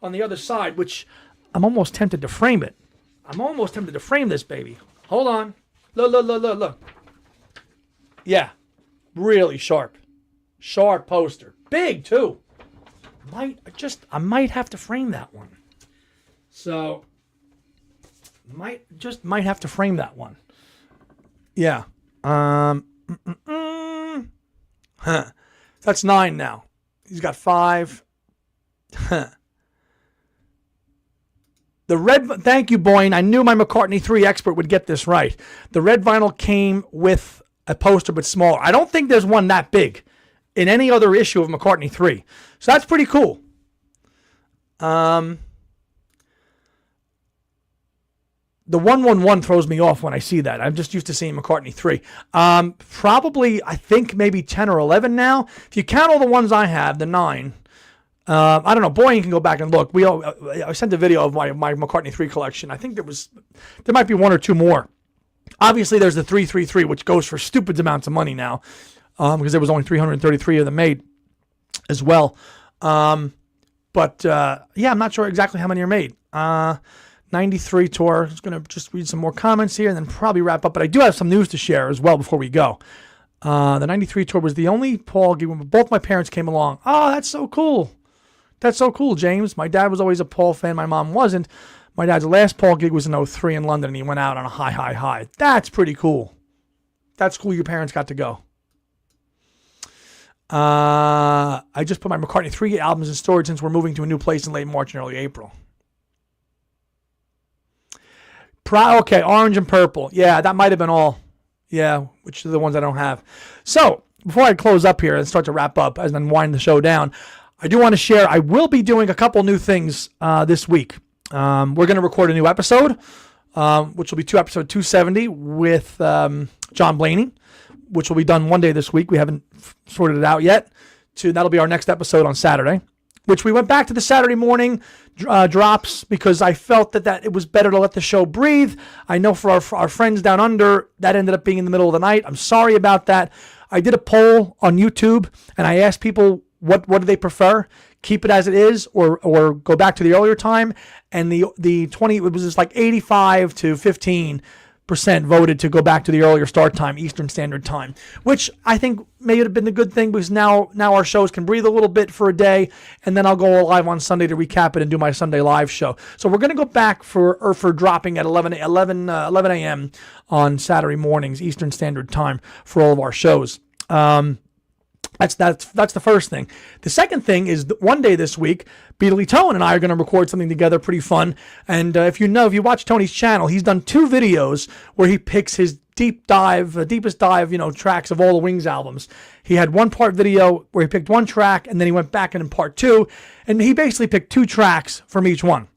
[SPEAKER 1] on the other side, which I'm almost tempted to frame it. I'm almost tempted to frame this baby. Hold on. Look. Yeah. Really sharp. Sharp poster. Big, too. I might have to frame that one. So, might have to frame that one. Yeah. That's 9 now. He's got 5. The red, thank you, Boyne. I knew my McCartney 3 expert would get this right. The red vinyl came with a poster, but smaller. I don't think there's one that big in any other issue of McCartney 3. So that's pretty cool. The 111 throws me off when I see that. I'm just used to seeing McCartney 3. Probably, I think maybe 10 or 11 now. If you count all the ones I have, the 9. I don't know. Boyne can go back and look. I sent a video of my McCartney 3 collection. I think there might be 1 or 2 more. Obviously, there's the 333, which goes for stupid amounts of money now, because there was only 333 of them made as well. I'm not sure exactly how many are made. 93 tour. I'm just going to just read some more comments here and then probably wrap up. But I do have some news to share as well before we go. The 93 tour was the only Paul gig when both my parents came along. Oh, that's so cool. That's so cool, James. My dad was always a Paul fan. My mom wasn't. My dad's last Paul gig was in 03 in London, and he went out on a high. That's pretty cool. That's cool your parents got to go. I just put my McCartney 3 albums in storage since we're moving to a new place in late March and early April. Okay, orange and purple. Yeah, that might have been all. Yeah, which are the ones I don't have. So, before I close up here and start to wrap up and then wind the show down, I do want to share, I will be doing a couple new things this week. We're going to record a new episode, which will be episode 270 with John Blaney, which will be done one day this week. We haven't sorted it out yet. That'll be our next episode on Saturday, which we went back to the Saturday morning drops because I felt that it was better to let the show breathe. I know for our friends down under, that ended up being in the middle of the night. I'm sorry about that. I did a poll on YouTube, and I asked people what do they prefer, keep it as it is or go back to the earlier time, and the 20, it was just like 85 to 15% voted to go back to the earlier start time, Eastern Standard Time, which I think may have been the good thing because now our shows can breathe a little bit for a day, and then I'll go live on Sunday to recap it and do my Sunday live show. So we're going to go back for dropping at 11 a.m. on Saturday mornings, Eastern Standard Time for all of our shows. That's the first thing. The second thing is that one day this week, Beatles Tone and I are going to record something together, pretty fun. And if you watch Tony's channel, he's done 2 videos where he picks his deepest dive, tracks of all the Wings albums. He had one part video where he picked one track, and then he went back in part 2, and he basically picked 2 tracks from each one.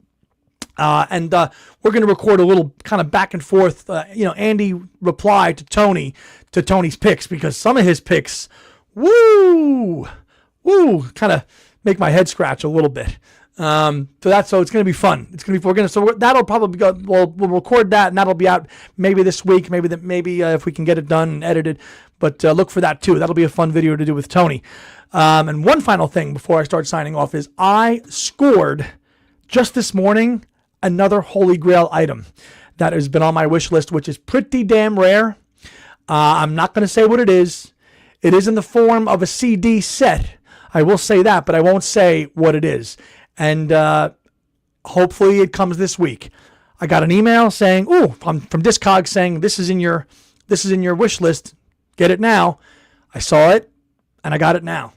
[SPEAKER 1] And we're going to record a little kind of back and forth. Andy replied to Tony's picks because some of his picks, woo, kind of make my head scratch a little bit. So it's going to be fun. That'll probably go. We'll record that, and that'll be out maybe this week. Maybe if we can get it done and edited. But look for that too. That'll be a fun video to do with Tony. And one final thing before I start signing off is I scored just this morning another Holy Grail item that has been on my wish list, which is pretty damn rare. I'm not going to say what it is. It is in the form of a CD set. I will say that, but I won't say what it is. And hopefully it comes this week. I got an email saying, from Discogs saying this is in your wish list. Get it now. I saw it and I got it now.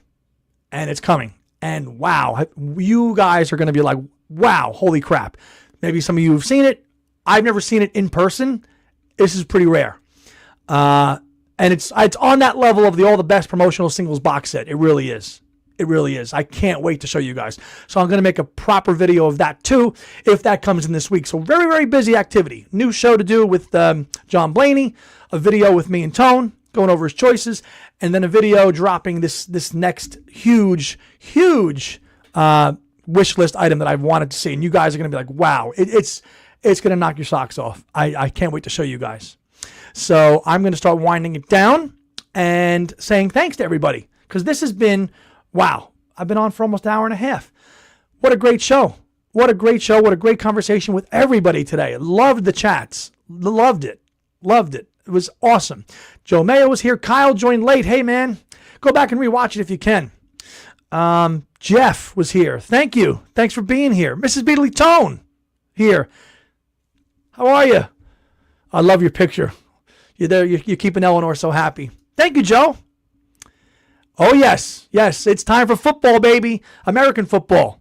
[SPEAKER 1] And it's coming. And wow, you guys are going to be like, wow, holy crap. Maybe some of you have seen it. I've never seen it in person. This is pretty rare. And it's on that level of all the best promotional singles box set. It really is. It really is. I can't wait to show you guys. So I'm going to make a proper video of that too, if that comes in this week. So very, very busy activity. New show to do with John Blaney, a video with me and Tone going over his choices, and then a video dropping this next huge wish list item that I've wanted to see. And you guys are going to be like, wow, it's going to knock your socks off. I can't wait to show you guys. So I'm going to start winding it down and saying thanks to everybody, because this has been, wow, I've been on for almost an hour and a half. What a great show. What a great show. What a great conversation with everybody today. Loved the chats. Loved it. It was awesome. Joe Mayo was here. Kyle joined late. Hey, man, go back and rewatch it if you can. Jeff was here. Thank you. Thanks for being here. Mrs. Beatles Tone here. How are you? I love your picture. You're there. You're keeping Eleanor so happy. Thank you, Joe. Oh, yes. It's time for football, baby. American football.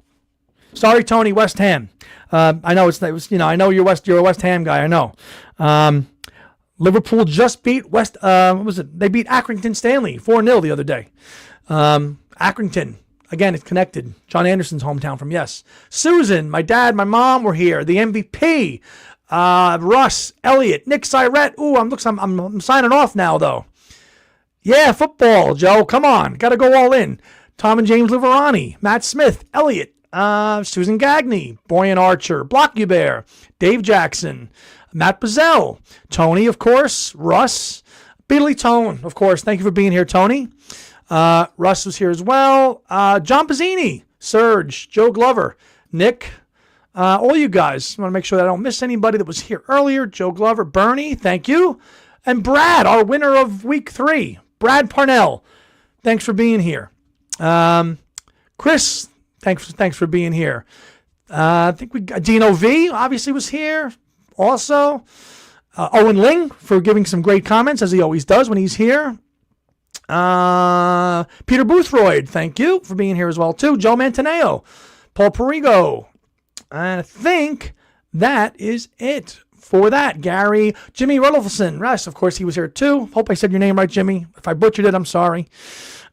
[SPEAKER 1] Sorry, Tony, West Ham. I know I know you're a West Ham guy. I know. Liverpool just beat what was it? They beat Accrington Stanley 4-0 the other day. Accrington. Again, it's connected. John Anderson's hometown from Yes. Susan, my dad, my mom were here. The MVP. Russ, Elliot, Nick Syrett. Ooh, I'm signing off now, though. Yeah, football, Joe. Come on. Got to go all in. Tom and James Liverani, Matt Smith, Elliot, Susan Gagney, Boyan Archer, Block You Bear, Dave Jackson, Matt Bazell, Tony, of course, Russ, Beatles Tone, of course. Thank you for being here, Tony. Russ was here as well. John Pizzini, Serge, Joe Glover, Nick, all you guys. I want to make sure that I don't miss anybody that was here earlier. Joe Glover, Bernie, thank you. And Brad, our winner of week 3, Brad Parnell. Thanks for being here. Chris, thanks for being here. I think we got Dino V obviously was here also. Owen Ling for giving some great comments, as he always does when he's here. Peter Boothroyd, thank you for being here as well too. Joe Mantaneo, Paul Perigo. And I think that is it for that. Gary, Jimmy Rudolphson, Russ, of course he was here too. Hope I said your name right, Jimmy. If I butchered it, I'm sorry.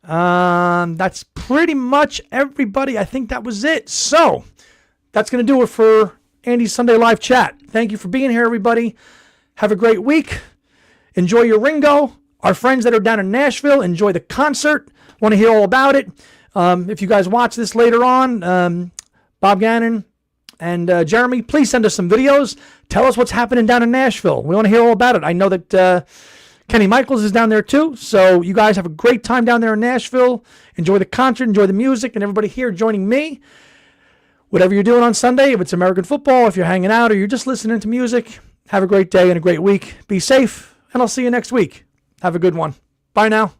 [SPEAKER 1] That's pretty much everybody. I think that was it. So that's going to do it for Andy's Sunday Live Chat. Thank you for being here, everybody. Have a great week. Enjoy your Ringo. Our friends that are down in Nashville, enjoy the concert. Want to hear all about it. If you guys watch this later on, Bob Gannon and Jeremy, please send us some videos. Tell us what's happening down in Nashville. We want to hear all about it. I know that Kenny Michaels is down there too. So you guys have a great time down there in Nashville. Enjoy the concert, enjoy the music, and everybody here joining me. Whatever you're doing on Sunday, if it's American football, if you're hanging out, or you're just listening to music, have a great day and a great week. Be safe, and I'll see you next week. Have a good one. Bye now.